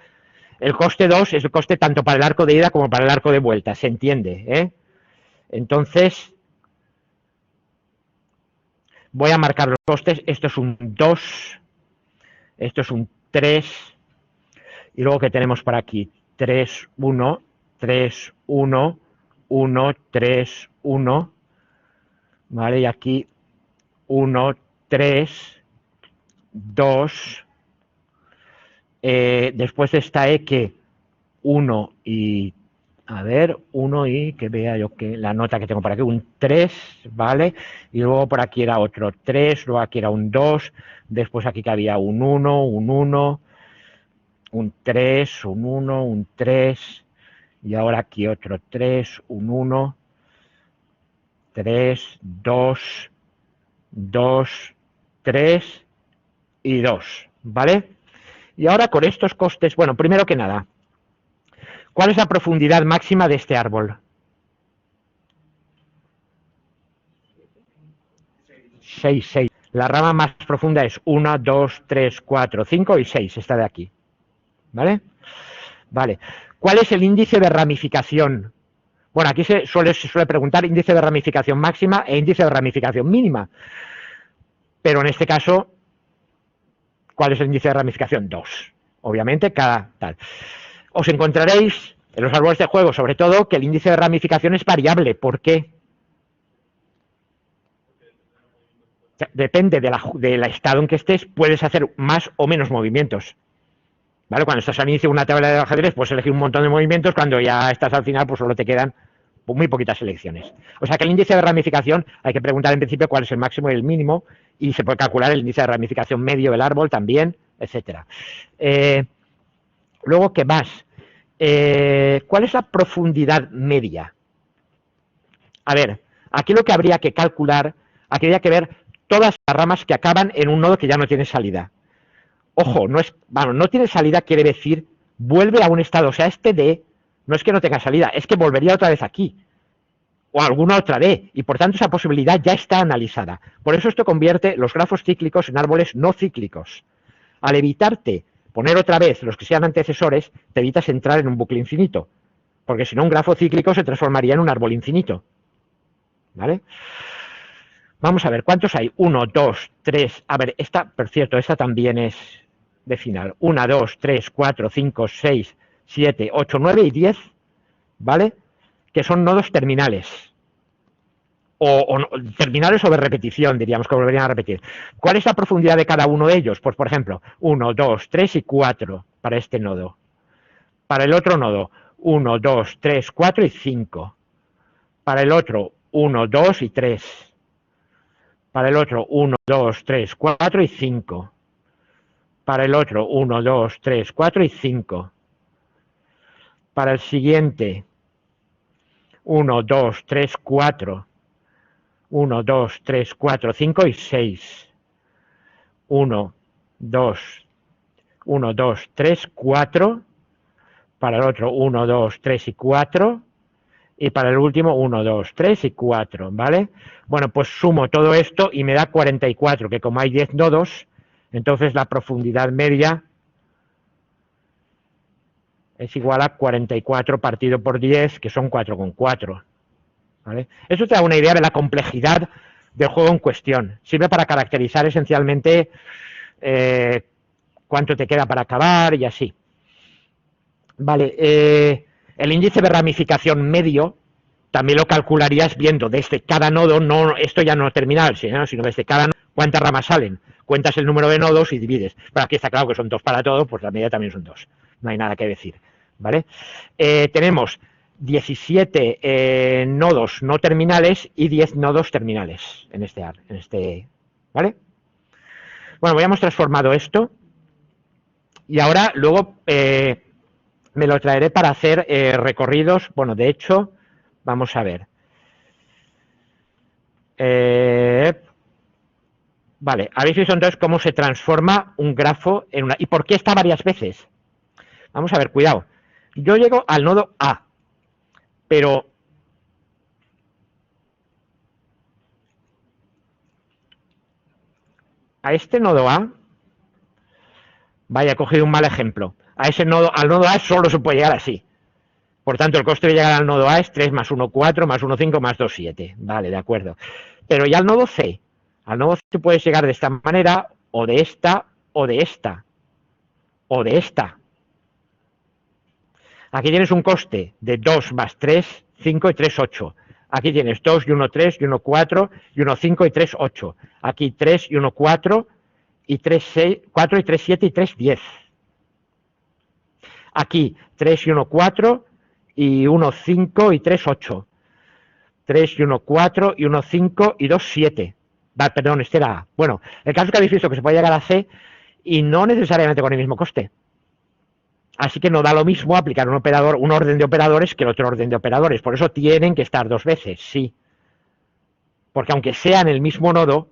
El coste 2 es el coste tanto para el arco de ida como para el arco de vuelta, se entiende, ¿eh? Entonces, voy a marcar los costes, esto es un 2, esto es un 3, y luego que tenemos por aquí 3, 1, 3, 1, 1, 3, 1, ¿vale? Y aquí 1, 3, 2, después está que 1 y, a ver, 1 y, que vea yo que la nota que tengo por aquí, un 3, ¿vale? Y luego por aquí era otro 3, luego aquí era un 2, después aquí que había un 1, un 1, un 3, un 1, un 3, y ahora aquí otro 3, un 1, 3, 2, 2, 3 y 2, ¿vale? Y ahora con estos costes, bueno, primero que nada, ¿cuál es la profundidad máxima de este árbol? 6, 6. La rama más profunda es 1, 2, 3, 4, 5 y 6, esta de aquí. ¿Vale? Vale. ¿Cuál es el índice de ramificación? Bueno, aquí se suele preguntar índice de ramificación máxima e índice de ramificación mínima. Pero en este caso, ¿cuál es el índice de ramificación? 2. Obviamente, cada tal. Os encontraréis en los árboles de juego, sobre todo, que el índice de ramificación es variable. ¿Por qué? Depende del estado en que estés, puedes hacer más o menos movimientos. ¿Vale? Cuando estás al inicio de una tabla de ajedrez, puedes elegir un montón de movimientos, cuando ya estás al final, pues solo te quedan muy poquitas elecciones. O sea que el índice de ramificación, hay que preguntar en principio cuál es el máximo y el mínimo, y se puede calcular el índice de ramificación medio del árbol también, etcétera. Luego, ¿qué más? ¿Cuál es la profundidad media? A ver, aquí lo que habría que calcular, aquí habría que ver todas las ramas que acaban en un nodo que ya no tiene salida. Ojo, no tiene salida quiere decir vuelve a un estado, o sea, este D no es que no tenga salida, es que volvería otra vez aquí, o alguna otra D, y por tanto esa posibilidad ya está analizada. Por eso esto convierte los grafos cíclicos en árboles no cíclicos. Al evitarte poner otra vez los que sean antecesores, te evitas entrar en un bucle infinito, porque si no un grafo cíclico se transformaría en un árbol infinito. ¿Vale? Vamos a ver, ¿cuántos hay? 1, 2, 3, a ver, esta, por cierto, esta también es de final. 1, 2, 3, 4, 5, 6, 7, 8, 9 y 10, ¿vale? Que son nodos terminales. O terminales o de repetición, diríamos que volverían a repetir. ¿Cuál es la profundidad de cada uno de ellos? Pues, por ejemplo, 1, 2, 3 y 4 para este nodo. Para el otro nodo, 1, 2, 3, 4 y 5. Para el otro, 1, 2 y 3. Para el otro, 1, 2, 3, 4 y 5. Para el otro, 1, 2, 3, 4 y 5. Para el siguiente, 1, 2, 3, 4. 1, 2, 3, 4, 5 y 6. 1, 2, 1, 2, 3, 4. Para el otro, 1, 2, 3 y 4. Y para el último, 1, 2, 3 y 4, ¿vale? Bueno, pues sumo todo esto y me da 44, que como hay 10 nodos, entonces la profundidad media es igual a 44 partido por 10, que son 4,4. ¿Vale? Eso te da una idea de la complejidad del juego en cuestión. Sirve para caracterizar esencialmente cuánto te queda para acabar y así. Vale, el índice de ramificación medio también lo calcularías viendo desde cada nodo, no esto ya no terminal, sino desde cada nodo, cuántas ramas salen. Cuentas el número de nodos y divides. Pero aquí está claro que son 2 para todo, pues la media también son 2. No hay nada que decir, ¿vale? Tenemos 17 nodos no terminales y 10 nodos terminales en este, ¿vale? Bueno, ya hemos transformado esto y ahora luego me lo traeré para hacer recorridos. Bueno, de hecho, vamos a ver. Vale, habéis visto entonces cómo se transforma un grafo en una... ¿Y por qué está varias veces? Vamos a ver, cuidado. Yo llego al nodo A, pero a este nodo A, vaya, he cogido un mal ejemplo. Al nodo A solo se puede llegar así. Por tanto, el coste de llegar al nodo A es 3 más 1, 4, más 1, 5, más 2, 7. Vale, de acuerdo. Pero ya al nodo C puedes llegar de esta manera, o de esta, o de esta, o de esta. Aquí tienes un coste de 2 más 3, 5 y 3, 8. Aquí tienes 2 y 1, 3 y 1, 4 y 1, 5 y 3, 8. Aquí 3 y 1, 4 y 3, 6, 4 y 3, 7 y 3, 10. Aquí 3 y 1, 4 y 1, 5 y 3, 8. 3 y 1, 4 y 1, 5 y 2, 7. Perdón, este era A. Bueno, el caso es que habéis visto que se puede llegar a C y no necesariamente con el mismo coste. Así que no da lo mismo aplicar un orden de operadores que el otro orden de operadores. Por eso tienen que estar 2 veces, sí. Porque aunque sea en el mismo nodo,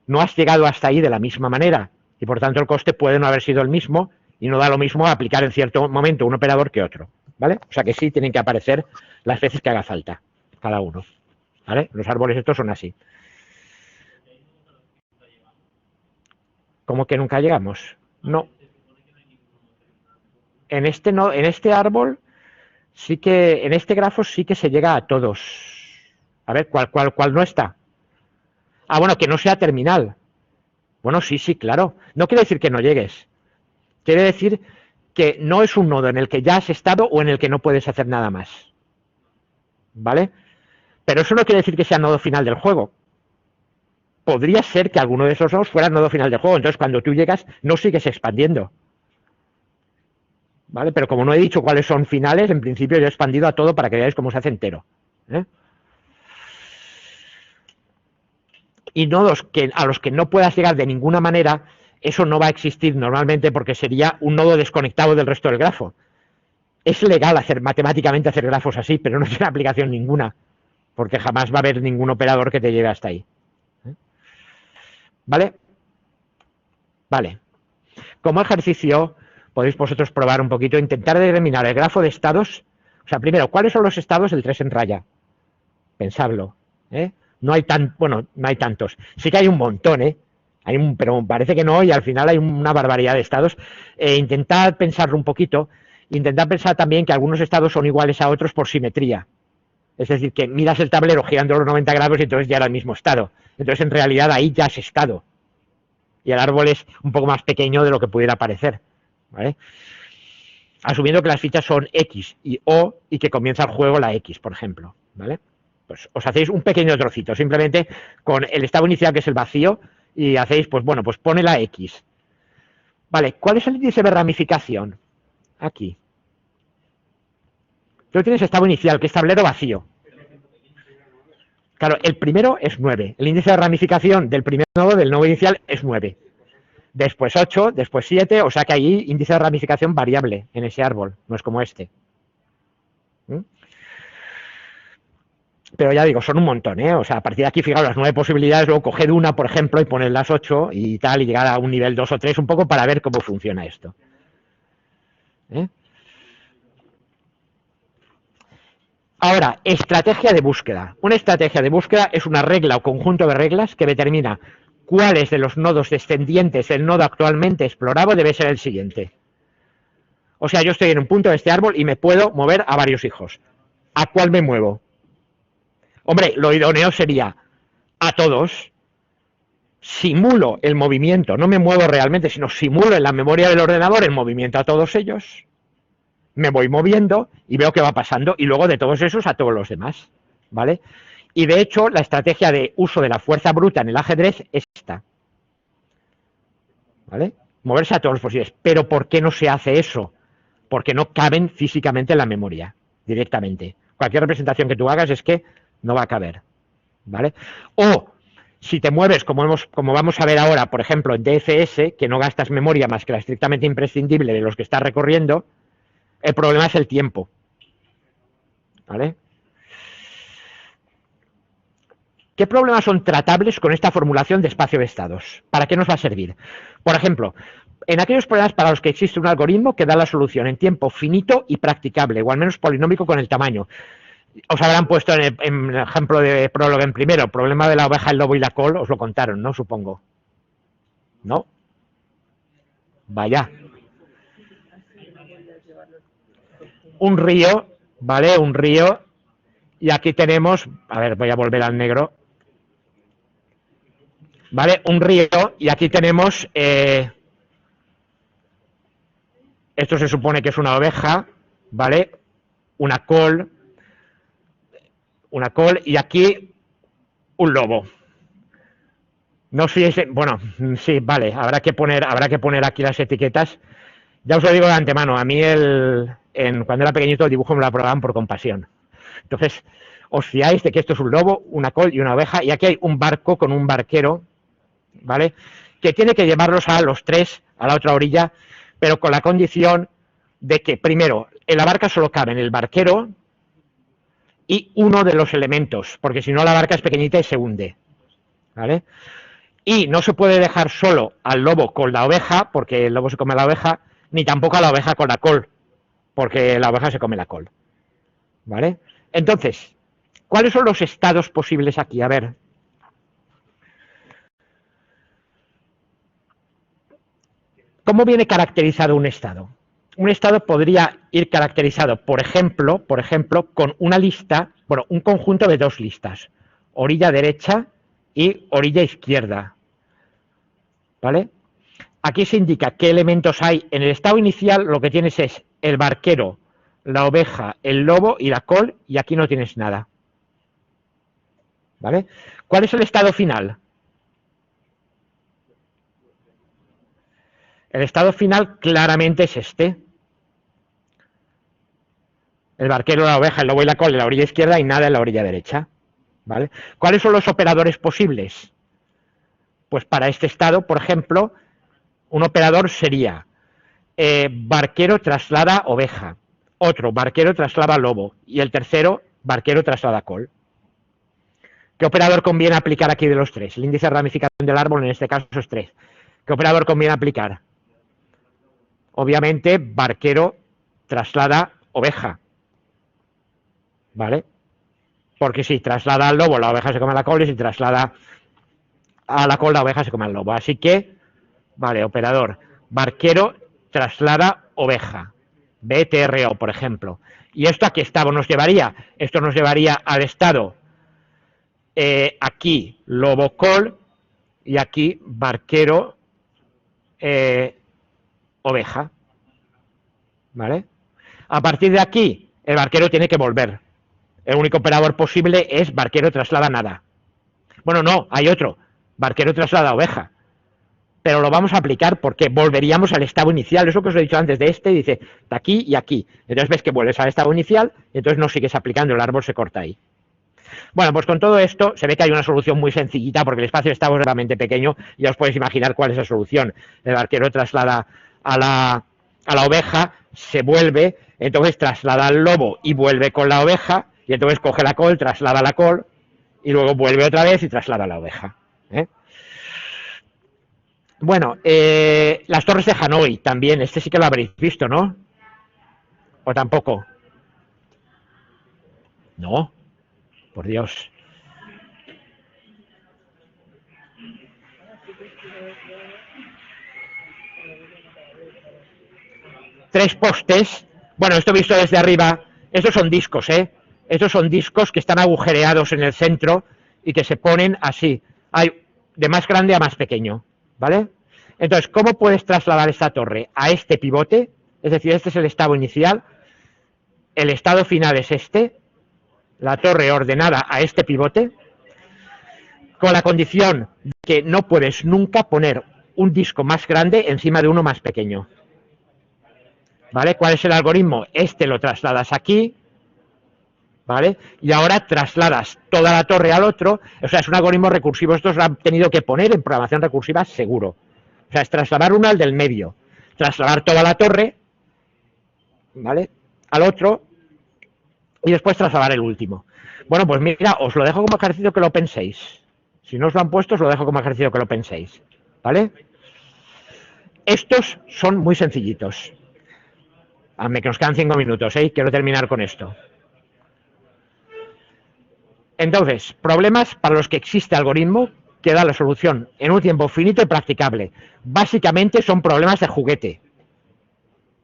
no has llegado hasta ahí de la misma manera. Y por tanto el coste puede no haber sido el mismo y no da lo mismo aplicar en cierto momento un operador que otro. ¿Vale? O sea que sí tienen que aparecer las veces que haga falta, cada uno. ¿Vale? Los árboles estos son así. ¿Cómo que nunca llegamos? No. En este árbol sí que, en este grafo sí que se llega a todos. A ver, ¿cuál no está? Ah, bueno, que no sea terminal. Bueno, sí, claro. No quiere decir que no llegues. Quiere decir que no es un nodo en el que ya has estado o en el que no puedes hacer nada más. ¿Vale? Pero eso no quiere decir que sea nodo final del juego. Podría ser que alguno de esos nodos fuera nodo final del juego. Entonces, cuando tú llegas, no sigues expandiendo. ¿Vale? Pero como no he dicho cuáles son finales, en principio yo he expandido a todo para que veáis cómo se hace entero. Y nodos a los que no puedas llegar de ninguna manera, eso no va a existir normalmente porque sería un nodo desconectado del resto del grafo. Es legal matemáticamente hacer grafos así, pero no tiene aplicación ninguna, porque jamás va a haber ningún operador que te lleve hasta ahí. ¿Vale? Vale. Como ejercicio, podéis vosotros probar un poquito, intentar determinar el grafo de estados. O sea, primero, ¿cuáles son los estados del 3 en raya? Pensadlo. No hay tantos. Sí que hay un montón, pero parece que no, y al final hay una barbaridad de estados. Intentad pensarlo un poquito. Intentad pensar también que algunos estados son iguales a otros por simetría. Es decir, que miras el tablero girando los 90 grados y entonces ya era el mismo estado. Entonces, en realidad, ahí ya has estado. Y el árbol es un poco más pequeño de lo que pudiera parecer. ¿Vale? Asumiendo que las fichas son X y O y que comienza el juego la X, por ejemplo. ¿Vale? Pues os hacéis un pequeño trocito, simplemente con el estado inicial, que es el vacío, y hacéis, pues bueno, pues pone la X. Vale, ¿cuál es el índice de ramificación? Aquí. Tú tienes estado inicial, que es tablero vacío. Claro, el primero es 9. El índice de ramificación del primer nodo, del nodo inicial, es 9. Después 8, después 7, o sea que hay índice de ramificación variable en ese árbol, no es como este. Pero ya digo, son un montón, O sea, a partir de aquí, fijaros, las 9 posibilidades, luego coged una, por ejemplo, y poned las 8 y tal, y llegar a un nivel 2 o 3 un poco para ver cómo funciona esto. Ahora, estrategia de búsqueda. Una estrategia de búsqueda es una regla o conjunto de reglas que determina cuáles de los nodos descendientes del nodo actualmente explorado debe ser el siguiente. O sea, yo estoy en un punto de este árbol y me puedo mover a varios hijos. ¿A cuál me muevo? Hombre, lo idóneo sería a todos. Simulo el movimiento, no me muevo realmente, sino simulo en la memoria del ordenador el movimiento a todos ellos. Me voy moviendo y veo qué va pasando y luego de todos esos a todos los demás. ¿vale? Y de hecho, la estrategia de uso de la fuerza bruta en el ajedrez es esta, ¿vale? Moverse a todos los posibles. Pero ¿por qué no se hace eso? Porque no caben físicamente en la memoria, directamente. Cualquier representación que tú hagas es que no va a caber, ¿vale? O si te mueves, como vamos a ver ahora, por ejemplo, en DFS, que no gastas memoria más que la estrictamente imprescindible de los que estás recorriendo, el problema es el tiempo, ¿vale? ¿Qué problemas son tratables con esta formulación de espacio de estados? ¿Para qué nos va a servir? Por ejemplo, en aquellos problemas para los que existe un algoritmo que da la solución en tiempo finito y practicable, o al menos polinómico con el tamaño. Os habrán puesto en el ejemplo de prólogo en primero, el problema de la oveja, el lobo y la col, os lo contaron, ¿no? Supongo. ¿No? Vaya. Un río, ¿vale? Un río. Y aquí tenemos, a ver, voy a volver al negro. ¿Vale? Un río, y aquí tenemos, esto se supone que es una oveja, ¿vale? Una col, y aquí un lobo. No sé si, bueno, sí, vale, habrá que poner aquí las etiquetas. Ya os lo digo de antemano, a mí cuando era pequeñito el dibujo me lo aprobaban por compasión. Entonces, os fiáis de que esto es un lobo, una col y una oveja, y aquí hay un barco con un barquero, ¿vale? Que tiene que llevarlos a los tres a la otra orilla, pero con la condición de que, primero, en la barca solo caben el barquero y uno de los elementos, porque si no la barca es pequeñita y se hunde, ¿vale? Y no se puede dejar solo al lobo con la oveja, porque el lobo se come la oveja, ni tampoco a la oveja con la col, porque la oveja se come la col, ¿vale? Entonces, ¿cuáles son los estados posibles aquí? A ver. ¿Cómo viene caracterizado un estado? Un estado podría ir caracterizado, por ejemplo, con una lista, bueno, un conjunto de dos listas, orilla derecha y orilla izquierda, ¿vale? Aquí se indica qué elementos hay. En el estado inicial lo que tienes es el barquero, la oveja, el lobo y la col, y aquí no tienes nada, ¿vale? ¿Cuál es el estado final? El estado final claramente es este. El barquero, la oveja, el lobo y la col en la orilla izquierda y nada en la orilla derecha, ¿vale? ¿Cuáles son los operadores posibles? Pues para este estado, por ejemplo, un operador sería barquero traslada oveja, otro barquero traslada lobo y el tercero barquero traslada col. ¿Qué operador conviene aplicar aquí de los tres? El índice de ramificación del árbol en este caso es 3. ¿Qué operador conviene aplicar? Obviamente barquero traslada oveja, ¿vale? Porque si traslada al lobo, la oveja se come la col, y si traslada a la col, la oveja se come al lobo. Así que, vale, operador, barquero traslada oveja, BTRO, por ejemplo. ¿Y esto a qué estado nos llevaría? Esto nos llevaría al estado, aquí lobo col, y aquí barquero oveja, ¿vale? A partir de aquí, el barquero tiene que volver. El único operador posible es barquero traslada nada. Bueno, no, hay otro, barquero traslada oveja. Pero lo vamos a aplicar porque volveríamos al estado inicial. Eso que os he dicho antes de este, dice de aquí y aquí. Entonces ves que vuelves al estado inicial y entonces no sigues aplicando, el árbol se corta ahí. Bueno, pues con todo esto se ve que hay una solución muy sencillita porque el espacio de estado es realmente pequeño. Ya os podéis imaginar cuál es la solución. El barquero traslada a la oveja, se vuelve, entonces traslada al lobo y vuelve con la oveja, y entonces coge la col, traslada la col, y luego vuelve otra vez y traslada la oveja. Bueno, las torres de Hanoi también, este sí que lo habréis visto, ¿no? ¿O tampoco? No, por Dios. Tres postes. Bueno, esto visto desde arriba, estos son discos, ¿eh? Estos son discos que están agujereados en el centro y que se ponen así. Hay de más grande a más pequeño, ¿vale? Entonces, ¿cómo puedes trasladar esta torre a este pivote? Es decir, este es el estado inicial, el estado final es este, la torre ordenada a este pivote, con la condición de que no puedes nunca poner un disco más grande encima de uno más pequeño. ¿Vale? ¿Cuál es el algoritmo? Este lo trasladas aquí, ¿vale? Y ahora trasladas toda la torre al otro. O sea, es un algoritmo recursivo. Estos lo han tenido que poner en programación recursiva seguro. O sea, es trasladar uno al del medio, trasladar toda la torre, ¿vale?, al otro, y después trasladar el último. Bueno, pues mira, os lo dejo como ejercicio que lo penséis. Si no os lo han puesto, os lo dejo como ejercicio que lo penséis, ¿vale? Estos son muy sencillitos. Que nos quedan 5 minutos, ¿eh? Quiero terminar con esto. Entonces, problemas para los que existe algoritmo que da la solución en un tiempo finito y practicable. Básicamente son problemas de juguete.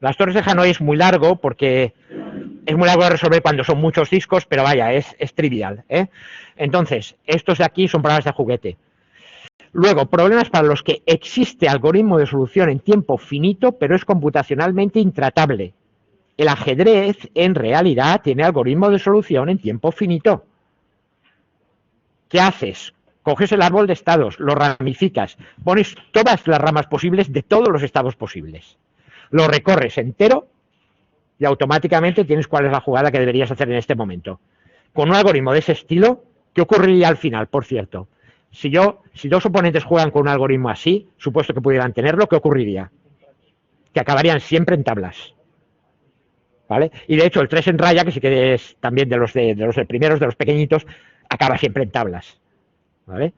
Las torres de Hanoi es muy largo porque es muy largo de resolver cuando son muchos discos, pero vaya, es trivial, ¿eh? Entonces, estos de aquí son problemas de juguete. Luego, problemas para los que existe algoritmo de solución en tiempo finito, pero es computacionalmente intratable. El ajedrez, en realidad, tiene algoritmo de solución en tiempo finito. ¿Qué haces? Coges el árbol de estados, lo ramificas, pones todas las ramas posibles de todos los estados posibles. Lo recorres entero y automáticamente tienes cuál es la jugada que deberías hacer en este momento. Con un algoritmo de ese estilo, ¿qué ocurriría al final, por cierto? Si dos oponentes juegan con un algoritmo así, supuesto que pudieran tenerlo, ¿qué ocurriría? Que acabarían siempre en tablas, ¿vale? Y de hecho el 3 en raya, que sí que es también de los primeros, de los pequeñitos, acaba siempre en tablas, ¿vale?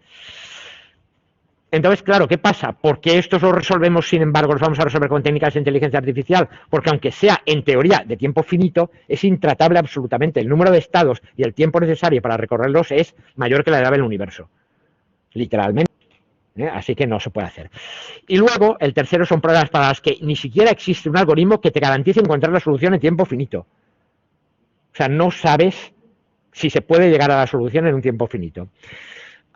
Entonces, claro, ¿qué pasa? ¿Por qué estos los resolvemos, sin embargo, los vamos a resolver con técnicas de inteligencia artificial? Porque aunque sea, en teoría, de tiempo finito, es intratable absolutamente. El número de estados y el tiempo necesario para recorrerlos es mayor que la edad del universo, literalmente. Así que no se puede hacer. Y luego, el tercero son pruebas para las que ni siquiera existe un algoritmo que te garantice encontrar la solución en tiempo finito. O sea, no sabes si se puede llegar a la solución en un tiempo finito.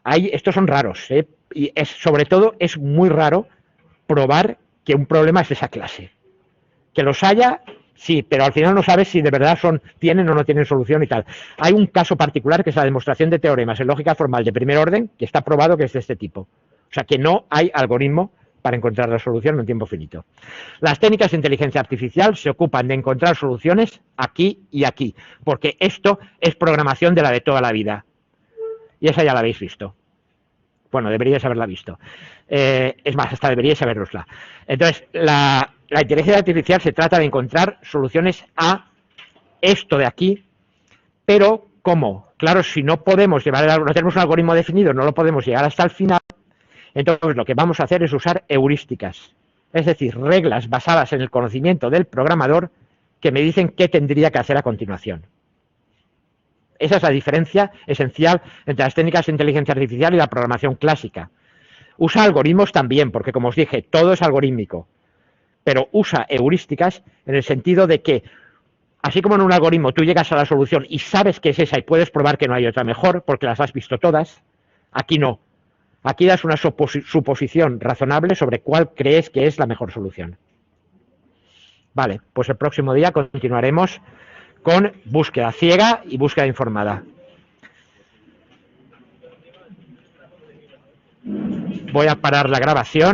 Estos son raros, ¿eh? Y sobre todo es muy raro probar que un problema es de esa clase. Que los haya, sí, pero al final no sabes si de verdad tienen o no tienen solución y tal. Hay un caso particular que es la demostración de teoremas en lógica formal de primer orden, que está probado que es de este tipo. O sea que no hay algoritmo para encontrar la solución en un tiempo finito. Las técnicas de inteligencia artificial se ocupan de encontrar soluciones aquí y aquí, porque esto es programación de la de toda la vida. Y esa ya la habéis visto. Bueno, deberíais haberla visto. Es más, hasta deberíais saberosla. Entonces, la inteligencia artificial se trata de encontrar soluciones a esto de aquí, pero ¿cómo? Claro, si no podemos no tenemos un algoritmo definido, no lo podemos llegar hasta el final, entonces lo que vamos a hacer es usar heurísticas, es decir, reglas basadas en el conocimiento del programador que me dicen qué tendría que hacer a continuación. Esa es la diferencia esencial entre las técnicas de inteligencia artificial y la programación clásica. Usa algoritmos también, porque como os dije, todo es algorítmico, pero usa heurísticas en el sentido de que, así como en un algoritmo tú llegas a la solución y sabes que es esa y puedes probar que no hay otra mejor, porque las has visto todas, aquí no. Aquí das una suposición razonable sobre cuál crees que es la mejor solución. Vale, pues el próximo día continuaremos con búsqueda ciega y búsqueda informada. Voy a parar la grabación.